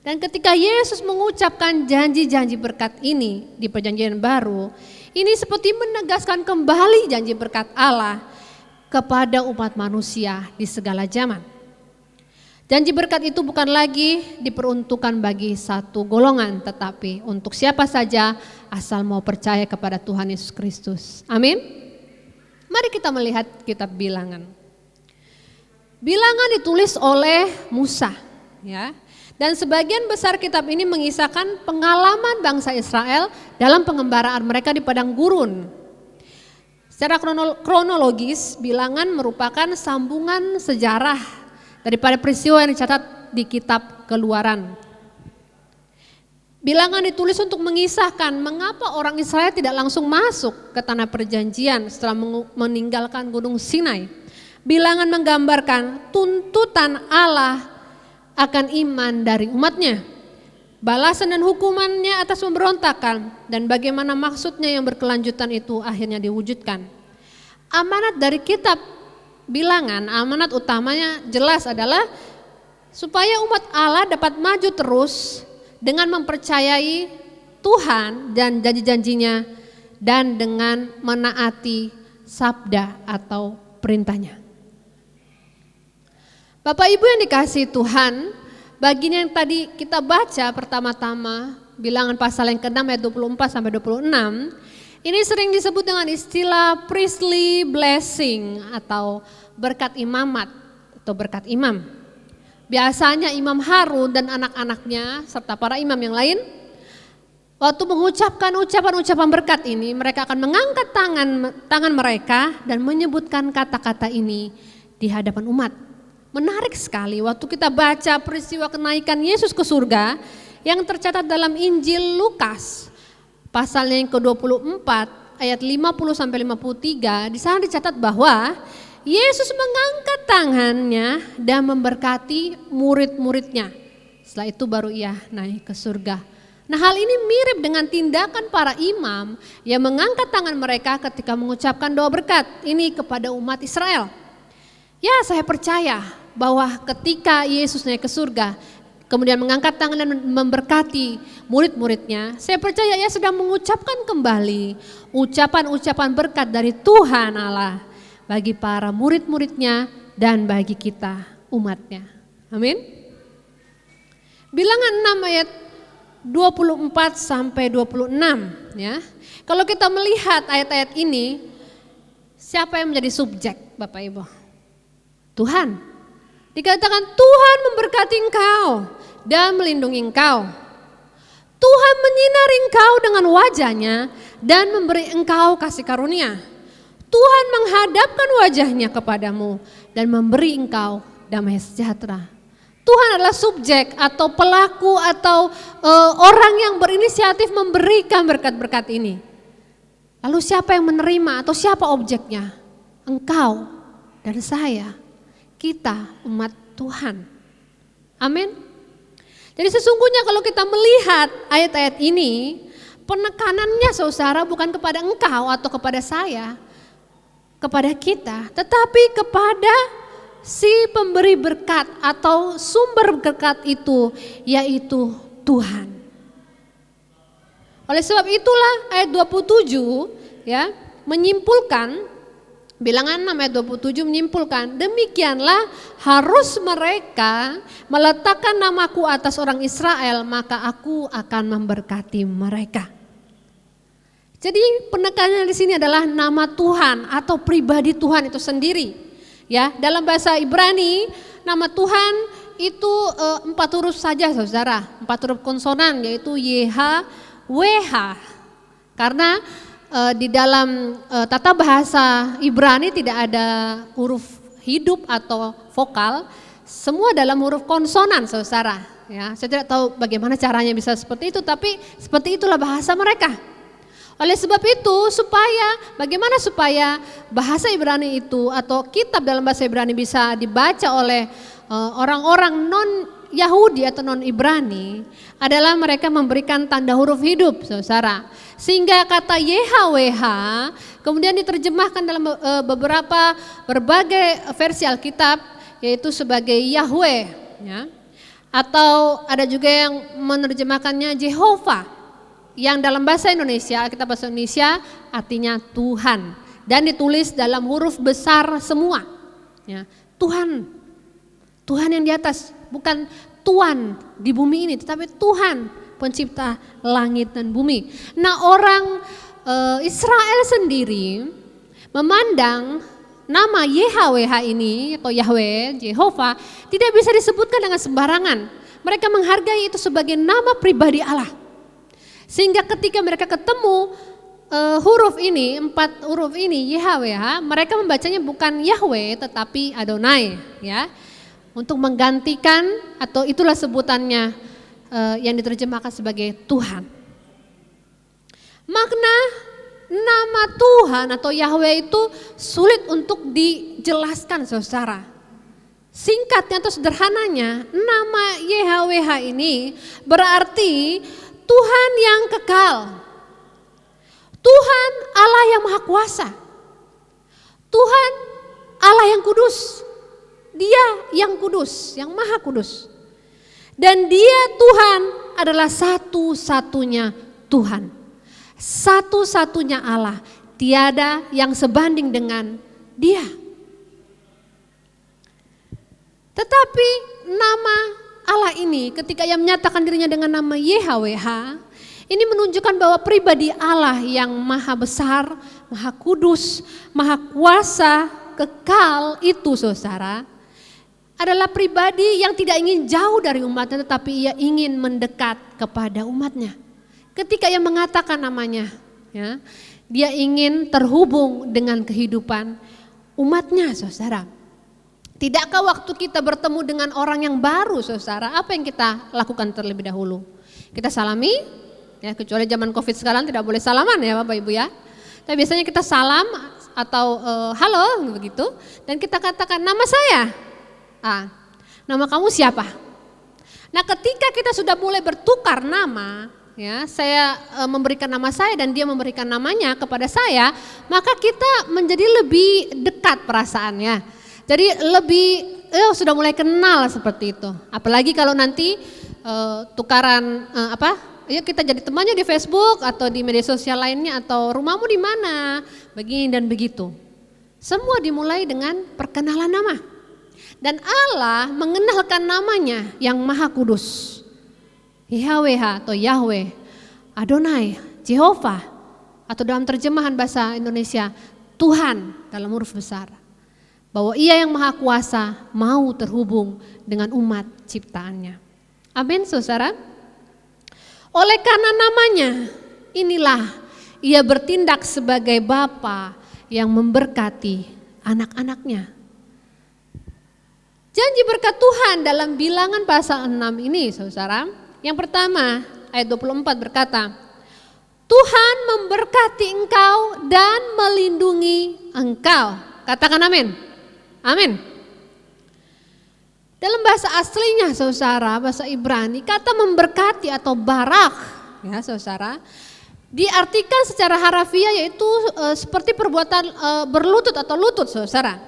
Dan ketika Yesus mengucapkan janji-janji berkat ini di perjanjian baru, ini seperti menegaskan kembali janji berkat Allah kepada umat manusia di segala zaman. Janji berkat itu bukan lagi diperuntukkan bagi satu golongan, tetapi untuk siapa saja asal mau percaya kepada Tuhan Yesus Kristus. Amin. Mari kita melihat kitab Bilangan. Bilangan ditulis oleh Musa, ya. Dan sebagian besar kitab ini mengisahkan pengalaman bangsa Israel dalam pengembaraan mereka di padang gurun. Secara kronologis, Bilangan merupakan sambungan sejarah daripada peristiwa yang dicatat di kitab Keluaran. Bilangan ditulis untuk mengisahkan mengapa orang Israel tidak langsung masuk ke tanah perjanjian setelah meninggalkan gunung Sinai. Bilangan menggambarkan tuntutan Allah akan iman dari umatnya, balasan dan hukumannya atas pemberontakan, dan bagaimana maksudnya yang berkelanjutan itu akhirnya diwujudkan. Amanat dari kitab Bilangan, amanat utamanya jelas adalah supaya umat Allah dapat maju terus dengan mempercayai Tuhan dan janji-janjinya dan dengan menaati sabda atau perintahnya. Bapak Ibu yang dikasihi Tuhan, bagian yang tadi kita baca pertama-tama, Bilangan pasal yang ke-6 ayat 24 sampai 26, ini sering disebut dengan istilah priestly blessing atau berkat imamat atau berkat imam. Biasanya Imam Harun dan anak-anaknya serta para imam yang lain, waktu mengucapkan ucapan-ucapan berkat ini, mereka akan mengangkat tangan mereka dan menyebutkan kata-kata ini di hadapan umat. Menarik sekali waktu kita baca peristiwa kenaikan Yesus ke surga yang tercatat dalam Injil Lukas pasal yang ke-24 ayat 50 sampai 53, di sana dicatat bahwa Yesus mengangkat tangannya dan memberkati murid-muridnya. Setelah itu baru ia naik ke surga. Nah, hal ini mirip dengan tindakan para imam yang mengangkat tangan mereka ketika mengucapkan doa berkat ini kepada umat Israel. Ya, saya percaya bahwa ketika Yesus naik ke surga, kemudian mengangkat tangan dan memberkati murid-muridnya, saya percaya ia sedang mengucapkan kembali ucapan-ucapan berkat dari Tuhan Allah bagi para murid-muridnya dan bagi kita umatnya. Amin. Bilangan 6 ayat 24 sampai 26 ya. Kalau kita melihat ayat-ayat ini, siapa yang menjadi subjek Bapak Ibu? Tuhan. Dikatakan Tuhan memberkati engkau dan melindungi engkau. Tuhan menyinari engkau dengan wajahnya dan memberi engkau kasih karunia. Tuhan menghadapkan wajahnya kepadamu dan memberi engkau damai sejahtera. Tuhan adalah subjek atau pelaku atau orang yang berinisiatif memberikan berkat-berkat ini. Lalu siapa yang menerima atau siapa objeknya? Engkau dan saya, kita umat Tuhan. Amin. Jadi sesungguhnya kalau kita melihat ayat-ayat ini, penekanannya saudara bukan kepada engkau atau kepada saya, kepada kita, tetapi kepada si pemberi berkat atau sumber berkat itu, yaitu Tuhan. Oleh sebab itulah ayat 27 ya menyimpulkan, bilangan 6 ayat 27 menyimpulkan, demikianlah harus mereka meletakkan namaku atas orang Israel, maka aku akan memberkati mereka. Jadi penekanannya di sini adalah nama Tuhan atau pribadi Tuhan itu sendiri. Ya, dalam bahasa Ibrani nama Tuhan itu 4 huruf saja saudara, 4 huruf konsonan yaitu YHWH. Karena di dalam tata bahasa Ibrani tidak ada huruf hidup atau vokal, semua dalam huruf konsonan saudara. Ya, saya tidak tahu bagaimana caranya bisa seperti itu, tapi seperti itulah bahasa mereka. Oleh sebab itu bagaimana supaya bahasa Ibrani itu atau kitab dalam bahasa Ibrani bisa dibaca oleh orang-orang non Yahudi atau non Ibrani adalah mereka memberikan tanda huruf hidup saudara. Sehingga kata YHWH kemudian diterjemahkan dalam berbagai versi Alkitab yaitu sebagai Yahweh ya. Atau ada juga yang menerjemahkannya Jehovah. Yang dalam bahasa Indonesia, Alkitab bahasa Indonesia artinya Tuhan dan ditulis dalam huruf besar semua. Ya, Tuhan, Tuhan yang di atas, bukan Tuhan di bumi ini, tetapi Tuhan pencipta langit dan bumi. Nah orang Israel sendiri memandang nama YHWH ini atau Yahweh, Jehovah tidak bisa disebutkan dengan sembarangan. Mereka menghargai itu sebagai nama pribadi Allah. Sehingga ketika mereka ketemu huruf ini, 4 huruf ini YHWH, mereka membacanya bukan Yahweh tetapi Adonai ya. Untuk menggantikan atau itulah sebutannya yang diterjemahkan sebagai Tuhan. Makna nama Tuhan atau Yahweh itu sulit untuk dijelaskan saudara. Singkatnya atau sederhananya, nama YHWH ini berarti Tuhan yang kekal, Tuhan Allah yang maha kuasa, Tuhan Allah yang kudus, Dia yang kudus, yang maha kudus. Dan Dia Tuhan adalah satu-satunya Tuhan, satu-satunya Allah, tiada yang sebanding dengan Dia. Tetapi nama Allah ini ketika ia menyatakan dirinya dengan nama YHWH, ini menunjukkan bahwa pribadi Allah yang maha besar, maha kudus, maha kuasa, kekal itu saudara, adalah pribadi yang tidak ingin jauh dari umatnya tetapi ia ingin mendekat kepada umatnya. Ketika ia mengatakan namanya, ya, dia ingin terhubung dengan kehidupan umatnya saudara. Tidakkah waktu kita bertemu dengan orang yang baru saudara, apa yang kita lakukan terlebih dahulu? Kita salami, ya kecuali zaman Covid sekarang tidak boleh salaman ya Bapak Ibu ya. Tapi biasanya kita salam atau halo begitu dan kita katakan nama saya. Nama kamu siapa? Nah ketika kita sudah mulai bertukar nama, ya saya memberikan nama saya dan dia memberikan namanya kepada saya, maka kita menjadi lebih dekat perasaannya. Jadi lebih sudah mulai kenal seperti itu. Apalagi kalau nanti tukaran ya kita jadi temannya di Facebook atau di media sosial lainnya atau rumahmu di mana, begini dan begitu. Semua dimulai dengan perkenalan nama. Dan Allah mengenalkan namanya yang Maha Kudus. YHWH atau Yahweh, Adonai, Jehovah atau dalam terjemahan bahasa Indonesia Tuhan dalam huruf besar. Bahwa ia yang maha kuasa mau terhubung dengan umat ciptaannya. Amin saudara. Oleh karena namanya inilah ia bertindak sebagai bapa yang memberkati anak-anaknya. Janji berkat Tuhan dalam Bilangan pasal 6 ini saudara. Yang pertama ayat 24 berkata, Tuhan memberkati engkau dan melindungi engkau. Katakan amin. Amin. Dalam bahasa aslinya saudara, bahasa Ibrani, kata memberkati atau barak ya saudara, diartikan secara harafiah yaitu seperti perbuatan berlutut atau lutut saudara.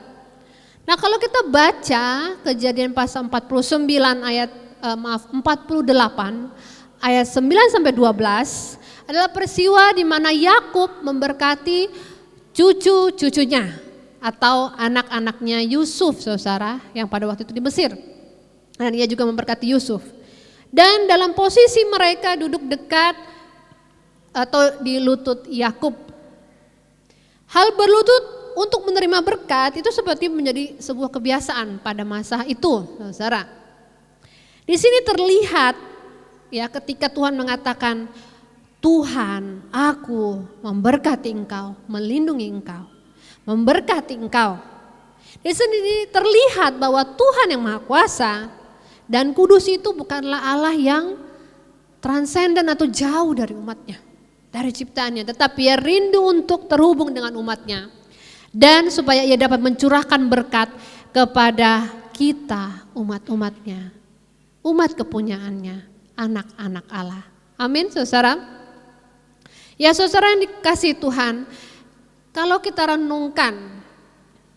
Nah kalau kita baca Kejadian pasal 49 ayat 48 ayat 9 sampai 12 adalah peristiwa di mana Yakub memberkati cucu-cucunya atau anak-anaknya Yusuf saudara yang pada waktu itu di Mesir. Dan ia juga memberkati Yusuf. Dan dalam posisi mereka duduk dekat atau di lutut Yakub. Hal berlutut untuk menerima berkat itu seperti menjadi sebuah kebiasaan pada masa itu, saudara. Di sini terlihat ya ketika Tuhan mengatakan, Tuhan, aku memberkati engkau, melindungi engkau, memberkati engkau. Di sini terlihat bahwa Tuhan yang Maha Kuasa dan kudus itu bukanlah Allah yang transenden atau jauh dari umatnya, dari ciptaannya, tetapi ia rindu untuk terhubung dengan umatnya. Dan supaya ia dapat mencurahkan berkat kepada kita umat-umatnya, umat kepunyaannya, anak-anak Allah. Amin saudara. Ya saudara yang dikasihi Tuhan, kalau kita renungkan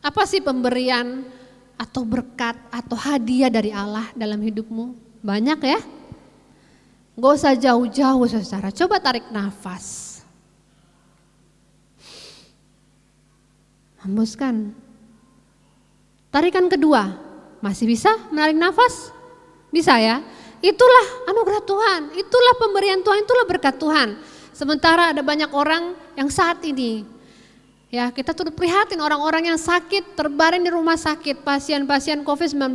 apa sih pemberian atau berkat atau hadiah dari Allah dalam hidupmu? Banyak ya. Gak usah jauh-jauh saudara, coba tarik nafas. Hembuskan. Tarikan kedua, masih bisa menarik nafas? Bisa ya? Itulah anugerah Tuhan, itulah pemberian Tuhan, itulah berkat Tuhan. Sementara ada banyak orang yang saat ini, ya kita turut prihatin orang-orang yang sakit, terbaring di rumah sakit, pasien-pasien COVID-19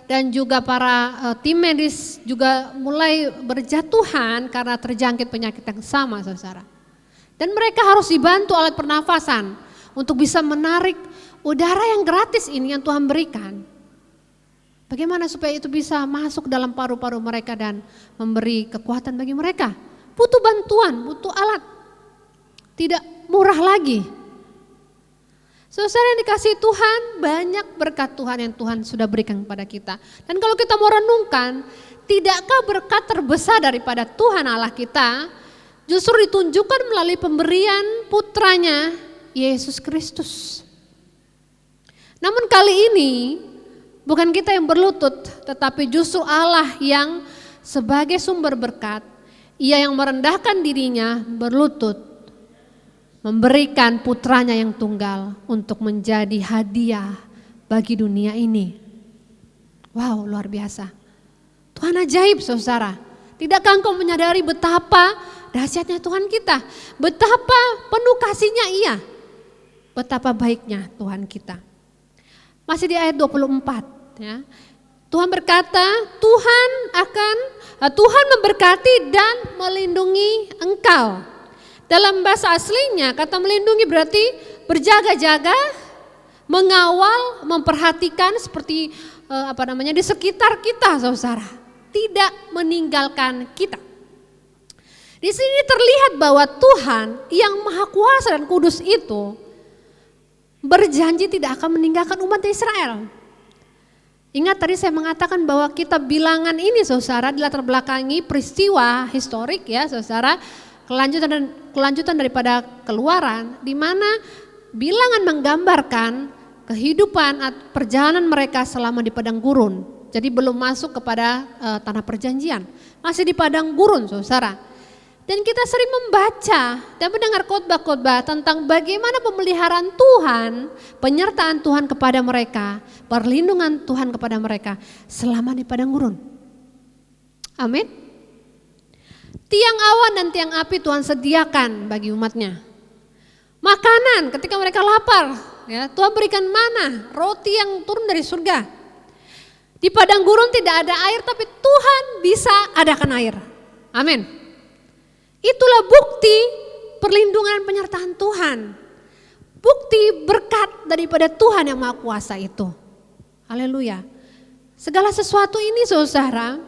dan juga para tim medis juga mulai berjatuhan karena terjangkit penyakit yang sama saudara. Dan mereka harus dibantu alat pernafasan untuk bisa menarik udara yang gratis ini yang Tuhan berikan. Bagaimana supaya itu bisa masuk dalam paru-paru mereka dan memberi kekuatan bagi mereka? Butuh bantuan, butuh alat. Tidak murah lagi. Saudara yang dikasihi Tuhan, banyak berkat Tuhan yang Tuhan sudah berikan kepada kita. Dan kalau kita mau renungkan, tidakkah berkat terbesar daripada Tuhan Allah kita justru ditunjukkan melalui pemberian putranya Yesus Kristus. Namun kali ini bukan kita yang berlutut, tetapi justru Allah yang sebagai sumber berkat, ia yang merendahkan dirinya berlutut, memberikan putranya yang tunggal untuk menjadi hadiah bagi dunia ini. Wow, luar biasa. Tuhan ajaib saudara. Tidakkah engkau menyadari betapa dahsyatnya Tuhan kita, betapa penuh kasihnya ia, betapa baiknya Tuhan kita. Masih di ayat 24 ya. Tuhan berkata, Tuhan memberkati dan melindungi engkau. Dalam bahasa aslinya kata melindungi berarti berjaga-jaga, mengawal, memperhatikan seperti di sekitar kita saudara, tidak meninggalkan kita. Di sini terlihat bahwa Tuhan yang Maha Kuasa dan Kudus itu berjanji tidak akan meninggalkan umat Israel. Ingat tadi saya mengatakan bahwa kitab Bilangan ini saudara dilatar belakangi peristiwa historik ya saudara, kelanjutan daripada Keluaran, di mana Bilangan menggambarkan kehidupan perjalanan mereka selama di padang gurun. Jadi belum masuk kepada tanah perjanjian, masih di padang gurun saudara. Dan kita sering membaca dan mendengar khotbah-khotbah tentang bagaimana pemeliharaan Tuhan, penyertaan Tuhan kepada mereka, perlindungan Tuhan kepada mereka selama di padang gurun. Amin. Tiang awan dan tiang api Tuhan sediakan bagi umatnya. Makanan ketika mereka lapar, ya, Tuhan berikan mana, roti yang turun dari surga. Di padang gurun tidak ada air, tapi Tuhan bisa adakan air. Amin. Itulah bukti perlindungan penyertaan Tuhan. Bukti berkat daripada Tuhan yang Maha Kuasa itu. Haleluya. Segala sesuatu ini saudara,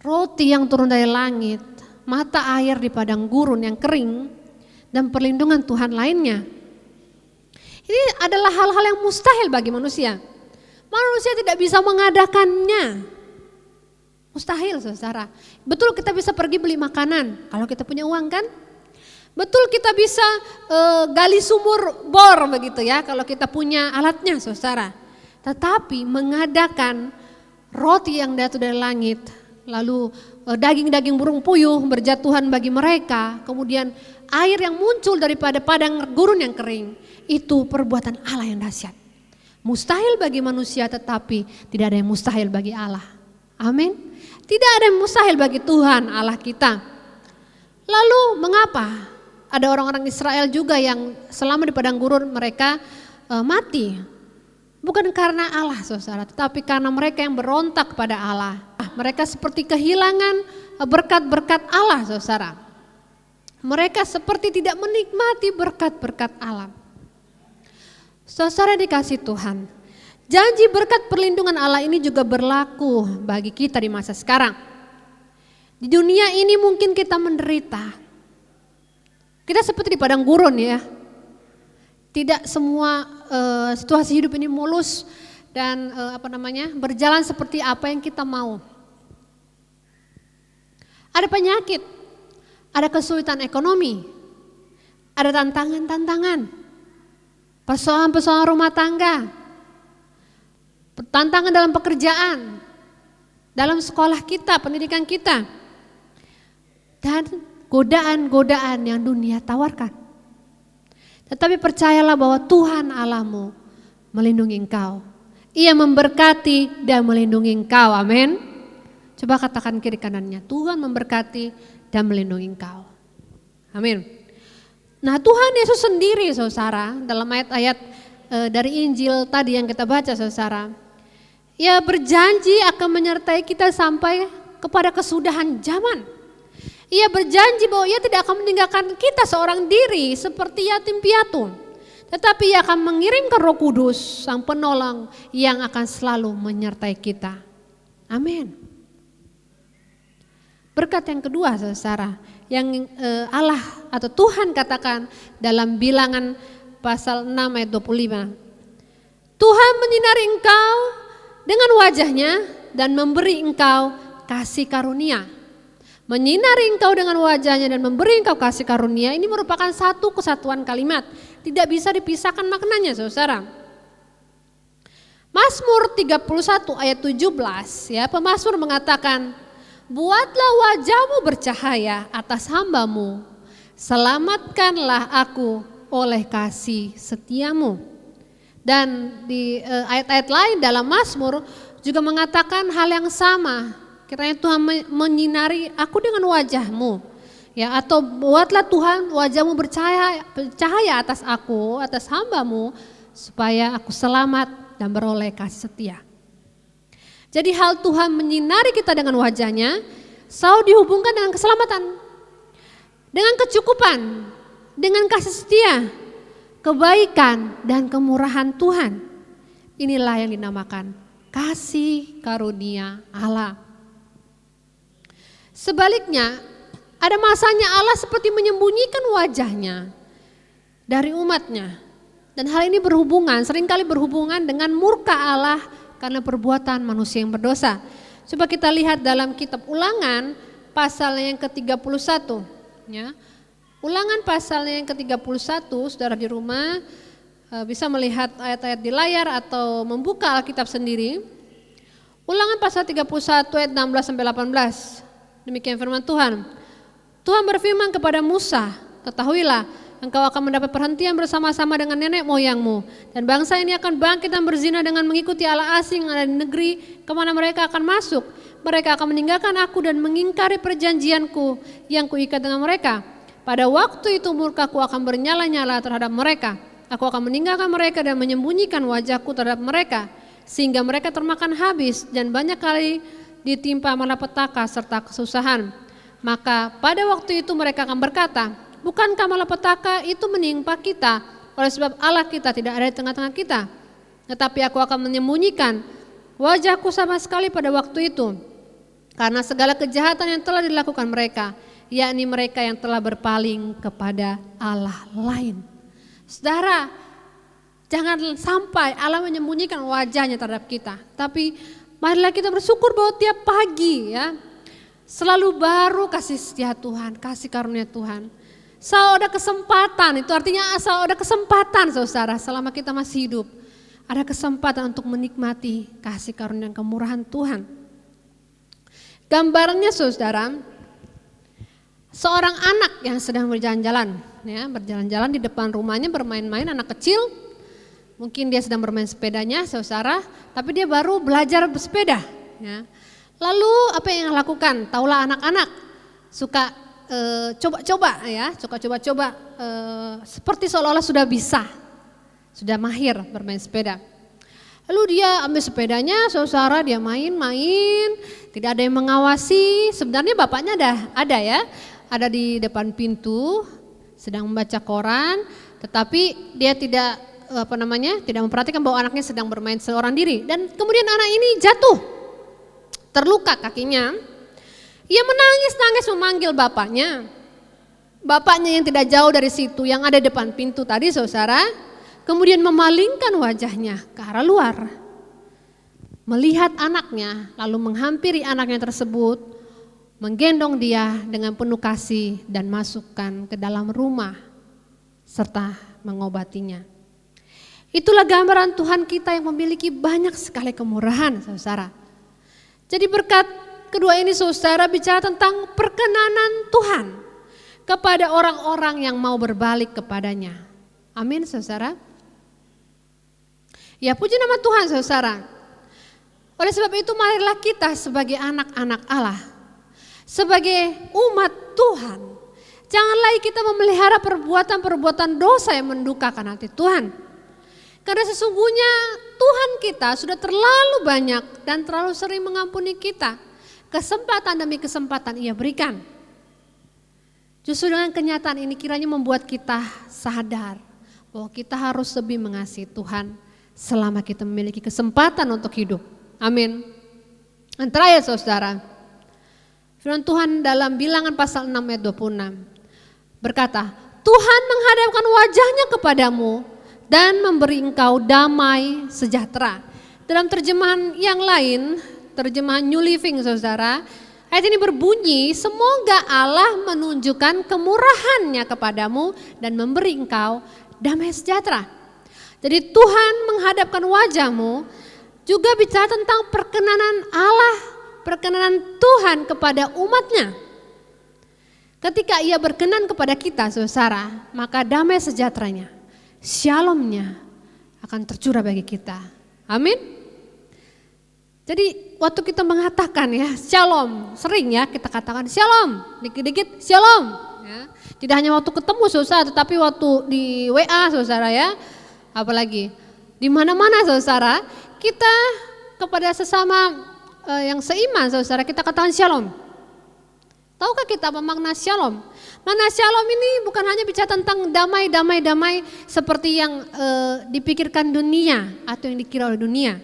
roti yang turun dari langit, mata air di padang gurun yang kering, dan perlindungan Tuhan lainnya. Ini adalah hal-hal yang mustahil bagi manusia. Manusia tidak bisa mengadakannya. Mustahil saudara. Betul kita bisa pergi beli makanan kalau kita punya uang kan? Betul kita bisa gali sumur bor begitu ya kalau kita punya alatnya saudara. Tetapi mengadakan roti yang jatuh dari langit, lalu daging-daging burung puyuh berjatuhan bagi mereka, kemudian air yang muncul daripada padang gurun yang kering, itu perbuatan Allah yang dahsyat. Mustahil bagi manusia tetapi tidak ada yang mustahil bagi Allah. Amin. Tidak ada yang mustahil bagi Tuhan Allah kita. Lalu mengapa ada orang-orang Israel juga yang selama di padang gurun mereka mati? Bukan karena Allah saudara, tetapi karena mereka yang berontak kepada Allah. Mereka seperti kehilangan berkat-berkat Allah saudara. Mereka seperti tidak menikmati berkat-berkat Allah. Saudara dikasih Tuhan, janji berkat perlindungan Allah ini juga berlaku bagi kita di masa sekarang. Di dunia ini mungkin kita menderita. Kita seperti di padang gurun ya. Tidak semua situasi hidup ini mulus dan berjalan seperti apa yang kita mau. Ada penyakit, ada kesulitan ekonomi, ada tantangan-tantangan, persoalan-persoalan rumah tangga, tantangan dalam pekerjaan, dalam sekolah kita, pendidikan kita, dan godaan-godaan yang dunia tawarkan. Tetapi percayalah bahwa Tuhan Allahmu melindungi engkau. Ia memberkati dan melindungi engkau, amin. Coba katakan kiri kanannya, Tuhan memberkati dan melindungi engkau. Amin. Nah Tuhan Yesus sendiri saudara, dalam ayat-ayat dari Injil tadi yang kita baca saudara, Ia berjanji akan menyertai kita sampai kepada kesudahan zaman. Ia berjanji bahwa Ia tidak akan meninggalkan kita seorang diri seperti yatim piatu. Tetapi Ia akan mengirimkan Roh Kudus, Sang Penolong yang akan selalu menyertai kita. Amin. Berkat yang kedua saudara, yang Allah atau Tuhan katakan dalam Bilangan pasal 6 ayat 25. Tuhan menyinari engkau dengan wajahnya dan memberi engkau kasih karunia. Menyinari engkau dengan wajahnya dan memberi engkau kasih karunia, ini merupakan satu kesatuan kalimat. Tidak bisa dipisahkan maknanya saudara. Mazmur 31 ayat 17 ya, pemazmur mengatakan, buatlah wajahmu bercahaya atas hambamu, selamatkanlah aku oleh kasih setiamu. Dan di ayat-ayat lain dalam Mazmur juga mengatakan hal yang sama. Kiranya Tuhan menyinari aku dengan wajahmu, ya, atau buatlah Tuhan wajahmu bercahaya atas aku, atas hambamu, supaya aku selamat dan beroleh kasih setia. Jadi hal Tuhan menyinari kita dengan wajahnya selalu dihubungkan dengan keselamatan, dengan kecukupan, dengan kasih setia, kebaikan dan kemurahan Tuhan. Inilah yang dinamakan kasih karunia Allah. Sebaliknya, ada masanya Allah seperti menyembunyikan wajahnya dari umatnya. Dan hal ini seringkali berhubungan dengan murka Allah karena perbuatan manusia yang berdosa. Coba kita lihat dalam kitab Ulangan pasal yang ke-31. Ya. Ulangan pasal yang ke-31, saudara di rumah bisa melihat ayat-ayat di layar atau membuka Alkitab sendiri. Ulangan pasal 31 ayat 16-18. Demikian firman Tuhan. Tuhan berfirman kepada Musa, ketahuilah engkau akan mendapat perhentian bersama-sama dengan nenek moyangmu. Dan bangsa ini akan bangkit dan berzina dengan mengikuti Allah asing yang ada di negeri kemana mereka akan masuk. Mereka akan meninggalkan aku dan mengingkari perjanjianku yang kuikat dengan mereka. Pada waktu itu murkaku akan bernyala-nyala terhadap mereka. Aku akan meninggalkan mereka dan menyembunyikan wajahku terhadap mereka. Sehingga mereka termakan habis dan banyak kali ditimpa malapetaka serta kesusahan. Maka pada waktu itu mereka akan berkata, bukankah malapetaka itu menimpa kita oleh sebab Allah kita tidak ada di tengah-tengah kita. Tetapi aku akan menyembunyikan wajahku sama sekali pada waktu itu, karena segala kejahatan yang telah dilakukan mereka, yakni mereka yang telah berpaling kepada Allah lain. Saudara, jangan sampai Allah menyembunyikan wajahnya terhadap kita, tapi marilah kita bersyukur bahwa tiap pagi ya, selalu baru kasih setia Tuhan, kasih karunia Tuhan. Selalu ada kesempatan, itu artinya selalu ada kesempatan saudara selama kita masih hidup. Ada kesempatan untuk menikmati kasih karunia dan kemurahan Tuhan. Gambarannya saudara, seorang anak yang sedang berjalan-jalan, ya, berjalan-jalan di depan rumahnya bermain-main, anak kecil. Mungkin dia sedang bermain sepedanya saudara, tapi dia baru belajar bersepeda. Ya. Lalu apa yang dia lakukan? Taulah anak-anak suka coba-coba ya, suka coba-coba seperti seolah-olah sudah bisa, sudah mahir bermain sepeda. Lalu dia ambil sepedanya, saudara, dia main-main, tidak ada yang mengawasi. Sebenarnya bapaknya ada ya, ada di depan pintu, sedang membaca koran, tetapi dia tidak tidak memperhatikan bahwa anaknya sedang bermain seorang diri. Dan kemudian anak ini jatuh, terluka kakinya. Ia menangis-nangis memanggil bapaknya. Bapaknya yang tidak jauh dari situ, yang ada depan pintu tadi saudara, kemudian memalingkan wajahnya ke arah luar. Melihat anaknya, lalu menghampiri anaknya tersebut, menggendong dia dengan penuh kasih dan masukkan ke dalam rumah, serta mengobatinya. Itulah gambaran Tuhan kita yang memiliki banyak sekali kemurahan saudara. Jadi berkat kedua ini saudara bicara tentang perkenanan Tuhan kepada orang-orang yang mau berbalik kepadanya. Amin saudara. Ya puji nama Tuhan saudara. Oleh sebab itu marilah kita sebagai anak-anak Allah, sebagai umat Tuhan, jangan lagi kita memelihara perbuatan-perbuatan dosa yang mendukakan hati Tuhan. Karena sesungguhnya Tuhan kita sudah terlalu banyak dan terlalu sering mengampuni kita. Kesempatan demi kesempatan Ia berikan. Justru dengan kenyataan ini kiranya membuat kita sadar bahwa kita harus lebih mengasihi Tuhan selama kita memiliki kesempatan untuk hidup. Amin. Dan terakhir saudara, firman Tuhan dalam Bilangan pasal 6 ayat 26 berkata, Tuhan menghadapkan wajahnya kepadamu dan memberi engkau damai sejahtera. Dalam terjemahan yang lain, terjemahan New Living saudara, ayat ini berbunyi, semoga Allah menunjukkan kemurahannya kepadamu dan memberi engkau damai sejahtera. Jadi Tuhan menghadapkan wajahmu juga bicara tentang perkenanan Allah, perkenanan Tuhan kepada umatnya. Ketika Ia berkenan kepada kita saudara, maka damai sejahteranya, shalomnya akan tercurah bagi kita. Amin. Jadi waktu kita mengatakan ya shalom, sering ya kita katakan shalom, dikit-dikit shalom. Ya. Tidak hanya waktu ketemu saudara, tetapi waktu di WA saudara ya, apalagi di mana-mana saudara, kita kepada sesama yang seiman saudara kita katakan shalom. Tahukah kita apa makna shalom? Makna shalom ini bukan hanya bicara tentang damai seperti yang dipikirkan dunia atau yang dikira oleh dunia.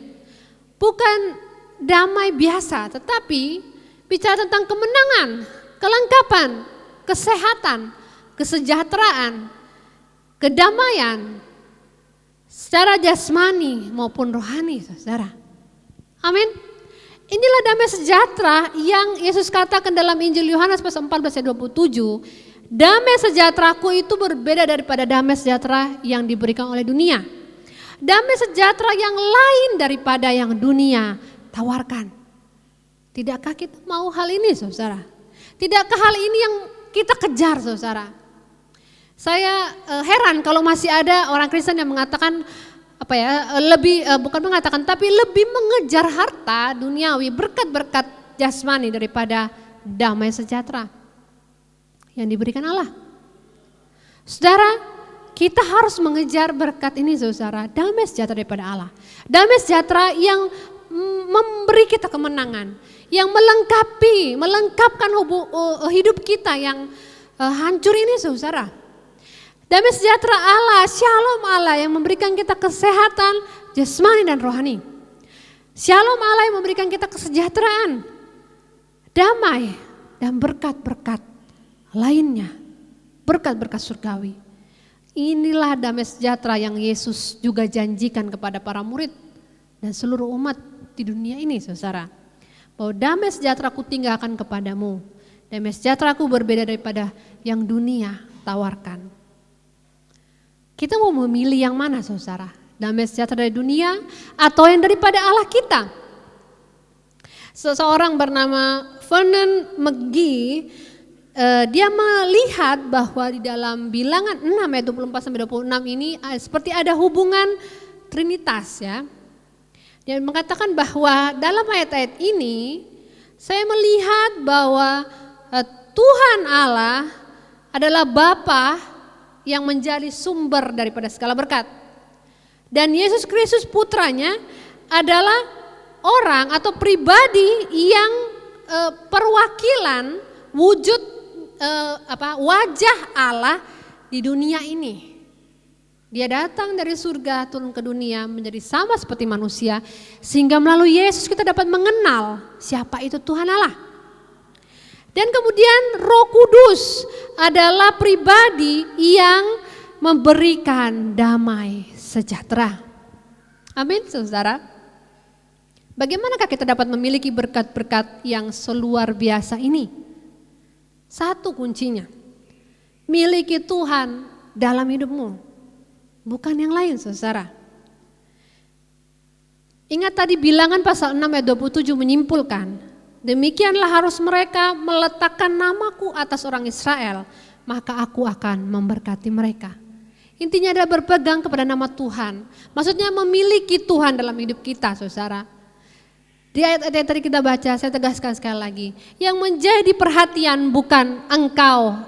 Bukan damai biasa, tetapi bicara tentang kemenangan, kelengkapan, kesehatan, kesejahteraan, kedamaian secara jasmani maupun rohani, saudara. Amin. Inilah damai sejahtera yang Yesus katakan dalam Injil Yohanes pasal 14 ayat 27. Damai sejahteraku itu berbeda daripada damai sejahtera yang diberikan oleh dunia. Damai sejahtera yang lain daripada yang dunia tawarkan. Tidakkah kita mau hal ini saudara? Tidakkah hal ini yang kita kejar saudara? Saya heran kalau masih ada orang Kristen yang mengatakan bukan mengatakan tapi lebih mengejar harta duniawi, berkat-berkat jasmani daripada damai sejahtera yang diberikan Allah. Saudara, kita harus mengejar berkat ini saudara, damai sejahtera daripada Allah. Damai sejahtera yang memberi kita kemenangan, yang melengkapkan hidup kita yang hancur ini saudara. Damai sejahtera Allah, shalom Allah yang memberikan kita kesehatan jasmani dan rohani. Shalom Allah yang memberikan kita kesejahteraan, damai, dan berkat-berkat lainnya. Berkat-berkat surgawi. Inilah damai sejahtera yang Yesus juga janjikan kepada para murid dan seluruh umat di dunia ini, saudara. Bahwa damai sejahtera ku tinggalkan kepadamu. Damai sejahtera ku berbeda daripada yang dunia tawarkan. Kita mau memilih yang mana, saudara? Damai sejahtera dari dunia atau yang daripada Allah kita? Seseorang bernama Vernon McGee, dia melihat bahwa di dalam Bilangan 6 ayat 24-26 ini seperti ada hubungan Trinitas, ya. Dia mengatakan bahwa dalam ayat-ayat ini saya melihat bahwa Tuhan Allah adalah Bapa yang menjadi sumber daripada segala berkat. Dan Yesus Kristus putranya adalah orang atau pribadi yang perwakilan wujud wajah Allah di dunia ini. Dia datang dari surga turun ke dunia menjadi sama seperti manusia, sehingga melalui Yesus kita dapat mengenal siapa itu Tuhan Allah. Dan kemudian Roh Kudus adalah pribadi yang memberikan damai sejahtera. Amin, saudara. Bagaimanakah kita dapat memiliki berkat-berkat yang seluar biasa ini? Satu kuncinya, miliki Tuhan dalam hidupmu, bukan yang lain, saudara. Ingat tadi Bilangan pasal 6 ayat 27 menyimpulkan, demikianlah harus mereka meletakkan namaku atas orang Israel, maka aku akan memberkati mereka. Intinya adalah berpegang kepada nama Tuhan, maksudnya memiliki Tuhan dalam hidup kita, saudara. Di ayat-ayat tadi kita baca, saya tegaskan sekali lagi, yang menjadi perhatian bukan engkau,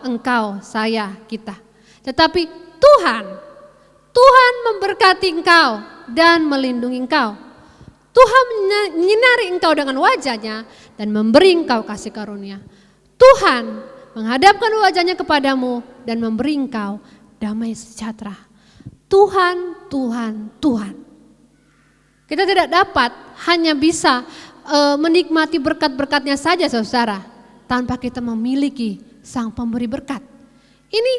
saya, kita. Tetapi Tuhan memberkati engkau dan melindungi engkau. Tuhan menyinari engkau dengan wajahnya dan memberi engkau kasih karunia. Tuhan menghadapkan wajahnya kepadamu dan memberi engkau damai sejahtera. Tuhan. Kita tidak dapat hanya bisa menikmati berkat-berkatnya saja, saudara, tanpa kita memiliki Sang Pemberi berkat. Ini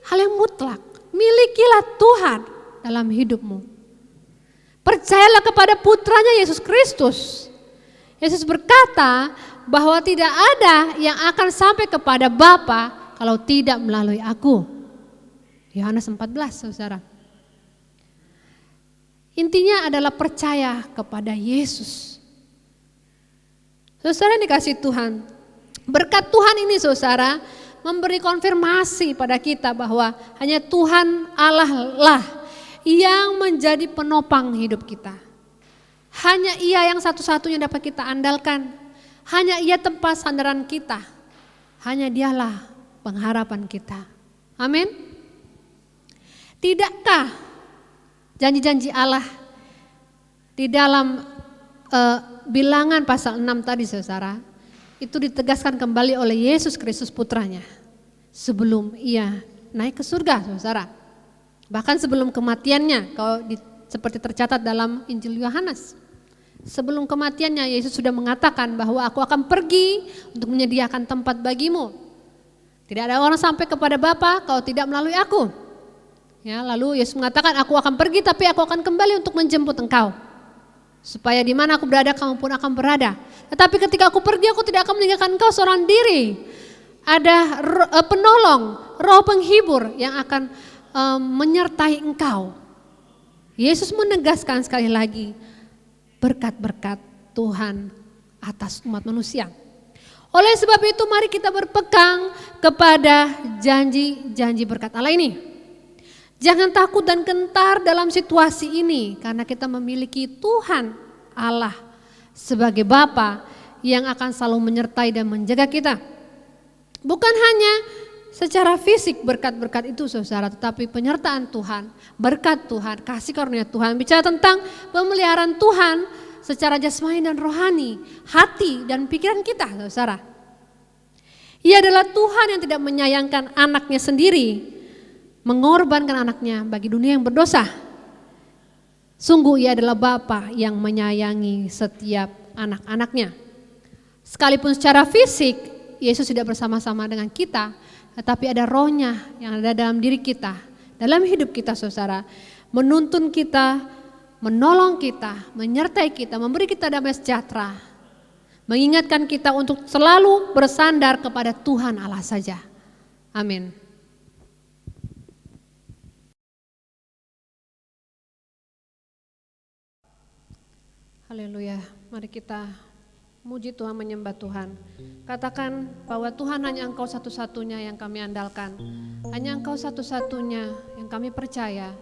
hal yang mutlak. Milikilah Tuhan dalam hidupmu. Percayalah kepada putranya Yesus Kristus. Yesus berkata bahwa tidak ada yang akan sampai kepada Bapa kalau tidak melalui aku. Yohanes 14, saudara. Intinya adalah percaya kepada Yesus. Saudara yang dikasih Tuhan, berkat Tuhan ini, saudara, memberi konfirmasi pada kita bahwa hanya Tuhan Allah lah yang menjadi penopang hidup kita. Hanya Ia yang satu-satunya dapat kita andalkan. Hanya Ia tempat sandaran kita. Hanya Dialah pengharapan kita. Amin. Tidakkah janji-janji Allah di dalam Bilangan pasal 6 tadi, saudara, itu ditegaskan kembali oleh Yesus Kristus putranya sebelum Ia naik ke surga, saudara. Bahkan sebelum kematiannya, kalau seperti tercatat dalam Injil Yohanes. Sebelum kematiannya Yesus sudah mengatakan bahwa aku akan pergi untuk menyediakan tempat bagimu. Tidak ada orang sampai kepada Bapa kalau tidak melalui aku. Ya, lalu Yesus mengatakan, aku akan pergi tapi aku akan kembali untuk menjemput engkau. Supaya di mana aku berada kamu pun akan berada. Tetapi ketika aku pergi aku tidak akan meninggalkan engkau seorang diri. Ada penolong, roh penghibur yang akan menyertai engkau. Yesus menegaskan sekali lagi berkat-berkat Tuhan atas umat manusia. Oleh sebab itu mari kita berpegang kepada janji-janji berkat Allah ini. Jangan takut dan gentar dalam situasi ini karena kita memiliki Tuhan Allah sebagai Bapa yang akan selalu menyertai dan menjaga kita. Bukan hanya secara fisik berkat-berkat itu, saudara, tetapi penyertaan Tuhan, berkat Tuhan, kasih karunia Tuhan. Bicara tentang pemeliharaan Tuhan secara jasmani dan rohani, hati dan pikiran kita, saudara. Ia adalah Tuhan yang tidak menyayangkan anaknya sendiri, mengorbankan anaknya bagi dunia yang berdosa. Sungguh Ia adalah Bapa yang menyayangi setiap anak-anaknya. Sekalipun secara fisik Yesus tidak bersama-sama dengan kita, tetapi ada rohnya yang ada dalam diri kita, dalam hidup kita saudara, menuntun kita, menolong kita, menyertai kita, memberi kita damai sejahtera, mengingatkan kita untuk selalu bersandar kepada Tuhan Allah saja. Amin. Haleluya, mari kita muji Tuhan, menyembah Tuhan. Katakan bahwa Tuhan hanya Engkau satu-satunya yang kami andalkan. Hanya Engkau satu-satunya yang kami percaya.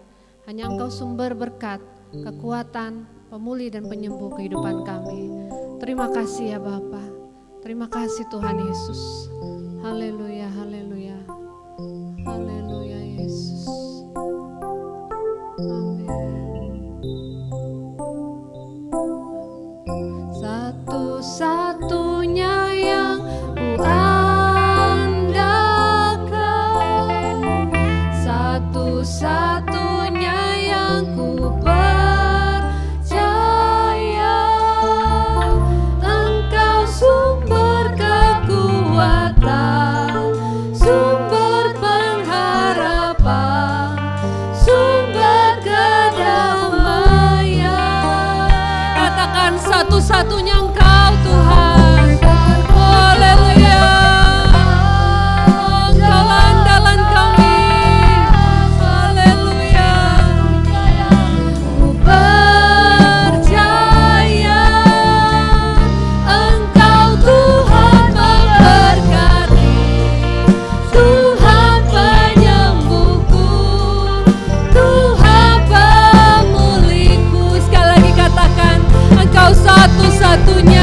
Hanya Engkau sumber berkat, kekuatan, pemulih dan penyembuh kehidupan kami. Terima kasih ya Bapa. Terima kasih Tuhan Yesus. Haleluya, haleluya. Haleluya Yesus. Amin. Satu-satunya yang ku andalkan, satu-satunya yang ku percaya, Engkau sumber kekuatan, sumber pengharapan, sumber kedamaian. Katakan satu-satunya Engkau Tuhan. Haleluya. Engkau andalan kami. Haleluya. Ku percaya Engkau Tuhan memberkati, Tuhan penyembuhku, Tuhan pemulihku. Sekali lagi katakan, Engkau satu-satunya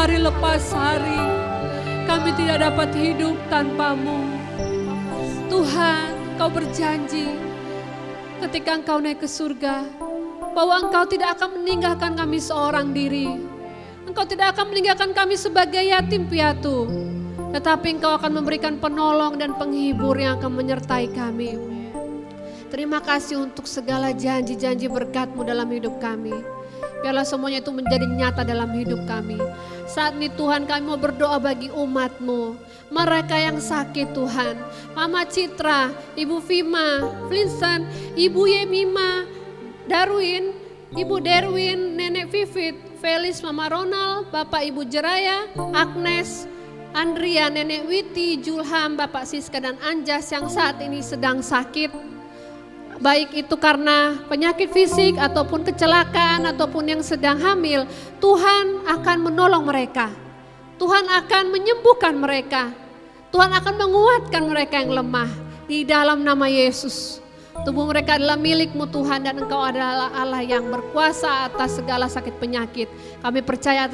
hari lepas hari. Kami tidak dapat hidup tanpa-Mu. Tuhan, Engkau berjanji ketika Engkau naik ke surga bahwa Engkau tidak akan meninggalkan kami seorang diri. Engkau tidak akan meninggalkan kami sebagai yatim piatu, tetapi Engkau akan memberikan penolong dan penghibur yang akan menyertai kami. Terima kasih untuk segala janji-janji berkat-Mu dalam hidup kami. Biarlah semuanya itu menjadi nyata dalam hidup kami. Saat ini Tuhan, kami mau berdoa bagi umat-Mu, mereka yang sakit Tuhan. Mama Citra, Ibu Vima, Vincent, Ibu Yemima, Darwin, Ibu Derwin, Nenek Vivit, Felis, Mama Ronald, Bapak Ibu Jeraya, Agnes, Andrea, Nenek Witi, Julham, Bapak Siska dan Anjas yang saat ini sedang sakit. Baik itu karena penyakit fisik ataupun kecelakaan ataupun yang sedang hamil, Tuhan akan menolong mereka. Tuhan akan menyembuhkan mereka. Tuhan akan menguatkan mereka yang lemah di dalam nama Yesus. Tubuh mereka adalah milik-Mu Tuhan, dan Engkau adalah Allah yang berkuasa atas segala sakit penyakit. Kami percaya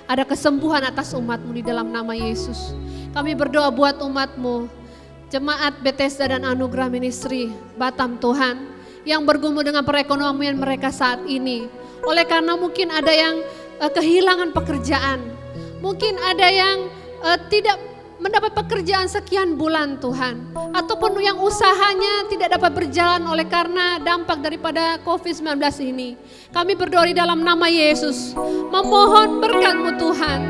ada kesembuhan atas umat-Mu di dalam nama Yesus. Kami berdoa buat umat-Mu, Jemaat Bethesda dan Anugerah Ministry Batam Tuhan, yang bergumul dengan perekonomian mereka saat ini. Oleh karena mungkin ada yang kehilangan pekerjaan, mungkin ada yang tidak mendapat pekerjaan sekian bulan Tuhan, ataupun yang usahanya tidak dapat berjalan oleh karena dampak daripada COVID-19 ini. Kami berdoa di dalam nama Yesus, memohon berkat-Mu Tuhan,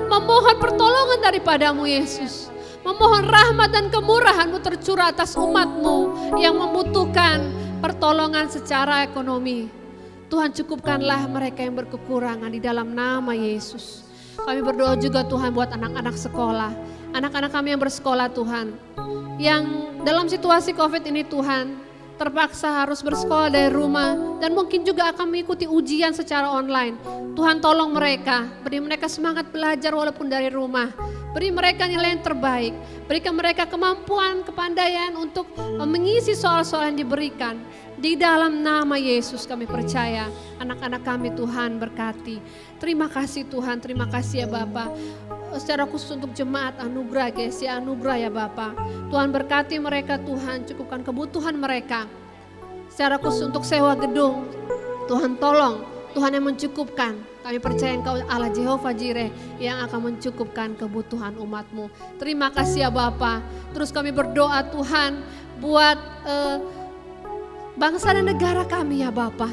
memohon pertolongan daripada-Mu Yesus. Memohon rahmat dan kemurahan-Mu tercurah atas umat-Mu yang membutuhkan pertolongan secara ekonomi. Tuhan, cukupkanlah mereka yang berkekurangan di dalam nama Yesus. Kami berdoa juga Tuhan buat anak-anak sekolah. Anak-anak kami yang bersekolah Tuhan, yang dalam situasi COVID ini Tuhan, terpaksa harus bersekolah dari rumah dan mungkin juga akan mengikuti ujian secara online. Tuhan, tolong mereka, beri mereka semangat belajar walaupun dari rumah. Beri mereka nilai yang terbaik, berikan mereka kemampuan, kepandaian untuk mengisi soal-soal yang diberikan. Di dalam nama Yesus kami percaya, anak-anak kami Tuhan berkati. Terima kasih Tuhan, terima kasih ya Bapa. Secara khusus untuk jemaat Anugerah, GSI Anugerah ya Bapa. Tuhan berkati mereka Tuhan, cukupkan kebutuhan mereka. Secara khusus untuk sewa gedung, Tuhan tolong, Tuhan yang mencukupkan. Kami percaya Engkau Allah Jehovah Jireh yang akan mencukupkan kebutuhan umat-Mu. Terima kasih ya Bapa. Terus kami berdoa Tuhan buat bangsa dan negara kami ya Bapa.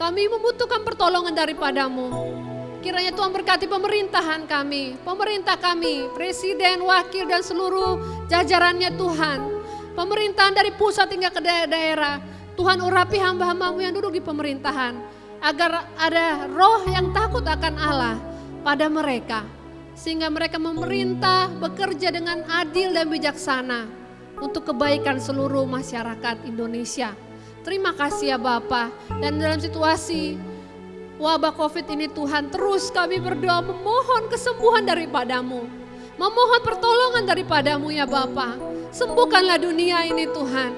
Kami membutuhkan pertolongan daripada-Mu. Kiranya Tuhan berkati pemerintahan kami, pemerintah kami, presiden, wakil dan seluruh jajarannya Tuhan. Pemerintahan dari pusat hingga ke daerah. Tuhan urapi hamba-hamba-Mu yang duduk di pemerintahan. Agar ada roh yang takut akan Allah pada mereka. Sehingga mereka memerintah, bekerja dengan adil dan bijaksana untuk kebaikan seluruh masyarakat Indonesia. Terima kasih ya Bapa. Dan dalam situasi wabah COVID ini Tuhan, terus kami berdoa memohon kesembuhan daripada-Mu. Memohon pertolongan daripada-Mu ya Bapa. Sembuhkanlah dunia ini Tuhan.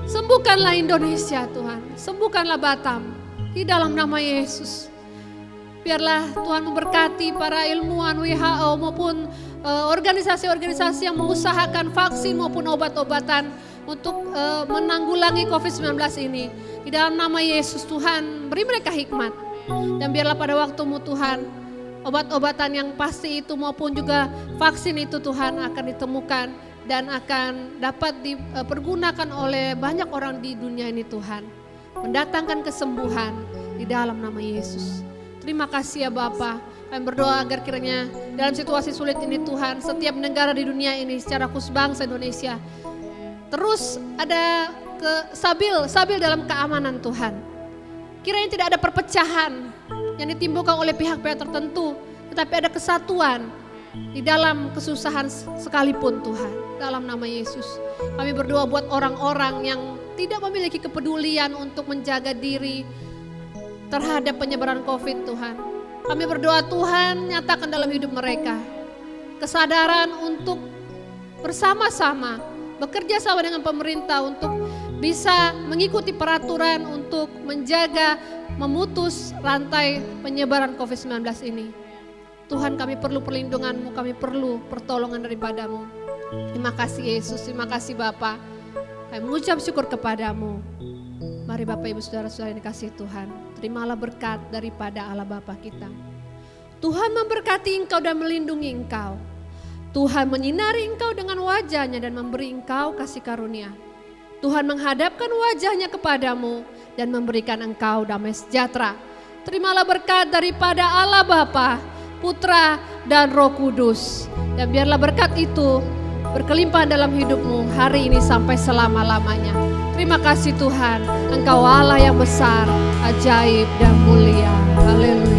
Sembuhkanlah Indonesia Tuhan. Sembuhkanlah Batam. Di dalam nama Yesus. Biarlah Tuhan memberkati para ilmuwan WHO maupun organisasi-organisasi yang mengusahakan vaksin maupun obat-obatan untuk menanggulangi COVID-19 ini. Di dalam nama Yesus Tuhan, beri mereka hikmat. Dan biarlah pada waktu-Mu Tuhan, obat-obatan yang pasti itu maupun juga vaksin itu Tuhan akan ditemukan dan akan dapat dipergunakan oleh banyak orang di dunia ini Tuhan. Mendatangkan kesembuhan di dalam nama Yesus. Terima kasih ya Bapa. Kami berdoa agar kiranya dalam situasi sulit ini Tuhan, setiap negara di dunia ini secara khusus bangsa Indonesia terus ada stabil dalam keamanan Tuhan. Kiranya tidak ada perpecahan yang ditimbulkan oleh pihak-pihak tertentu, tetapi ada kesatuan di dalam kesusahan sekalipun Tuhan. Dalam nama Yesus kami berdoa buat orang-orang yang tidak memiliki kepedulian untuk menjaga diri terhadap penyebaran COVID Tuhan. Kami berdoa Tuhan nyatakan dalam hidup mereka kesadaran untuk bersama-sama bekerja sama dengan pemerintah untuk bisa mengikuti peraturan untuk menjaga, memutus rantai penyebaran COVID-19 ini. Tuhan, kami perlu perlindungan-Mu, kami perlu pertolongan daripada-Mu. Terima kasih Yesus, terima kasih Bapa. Kami mengucap syukur kepada-Mu. Mari Bapak Ibu Saudara-saudara yang dikasihi Tuhan, terimalah berkat daripada Allah Bapa kita. Tuhan memberkati engkau dan melindungi engkau. Tuhan menyinari engkau dengan wajahnya dan memberi engkau kasih karunia. Tuhan menghadapkan wajahnya kepadamu dan memberikan engkau damai sejahtera. Terimalah berkat daripada Allah Bapa, Putra dan Roh Kudus. Dan biarlah berkat itu berkelimpahan dalam hidupmu hari ini sampai selama-lamanya. Terima kasih Tuhan, Engkau Allah yang besar, ajaib dan mulia. Haleluya.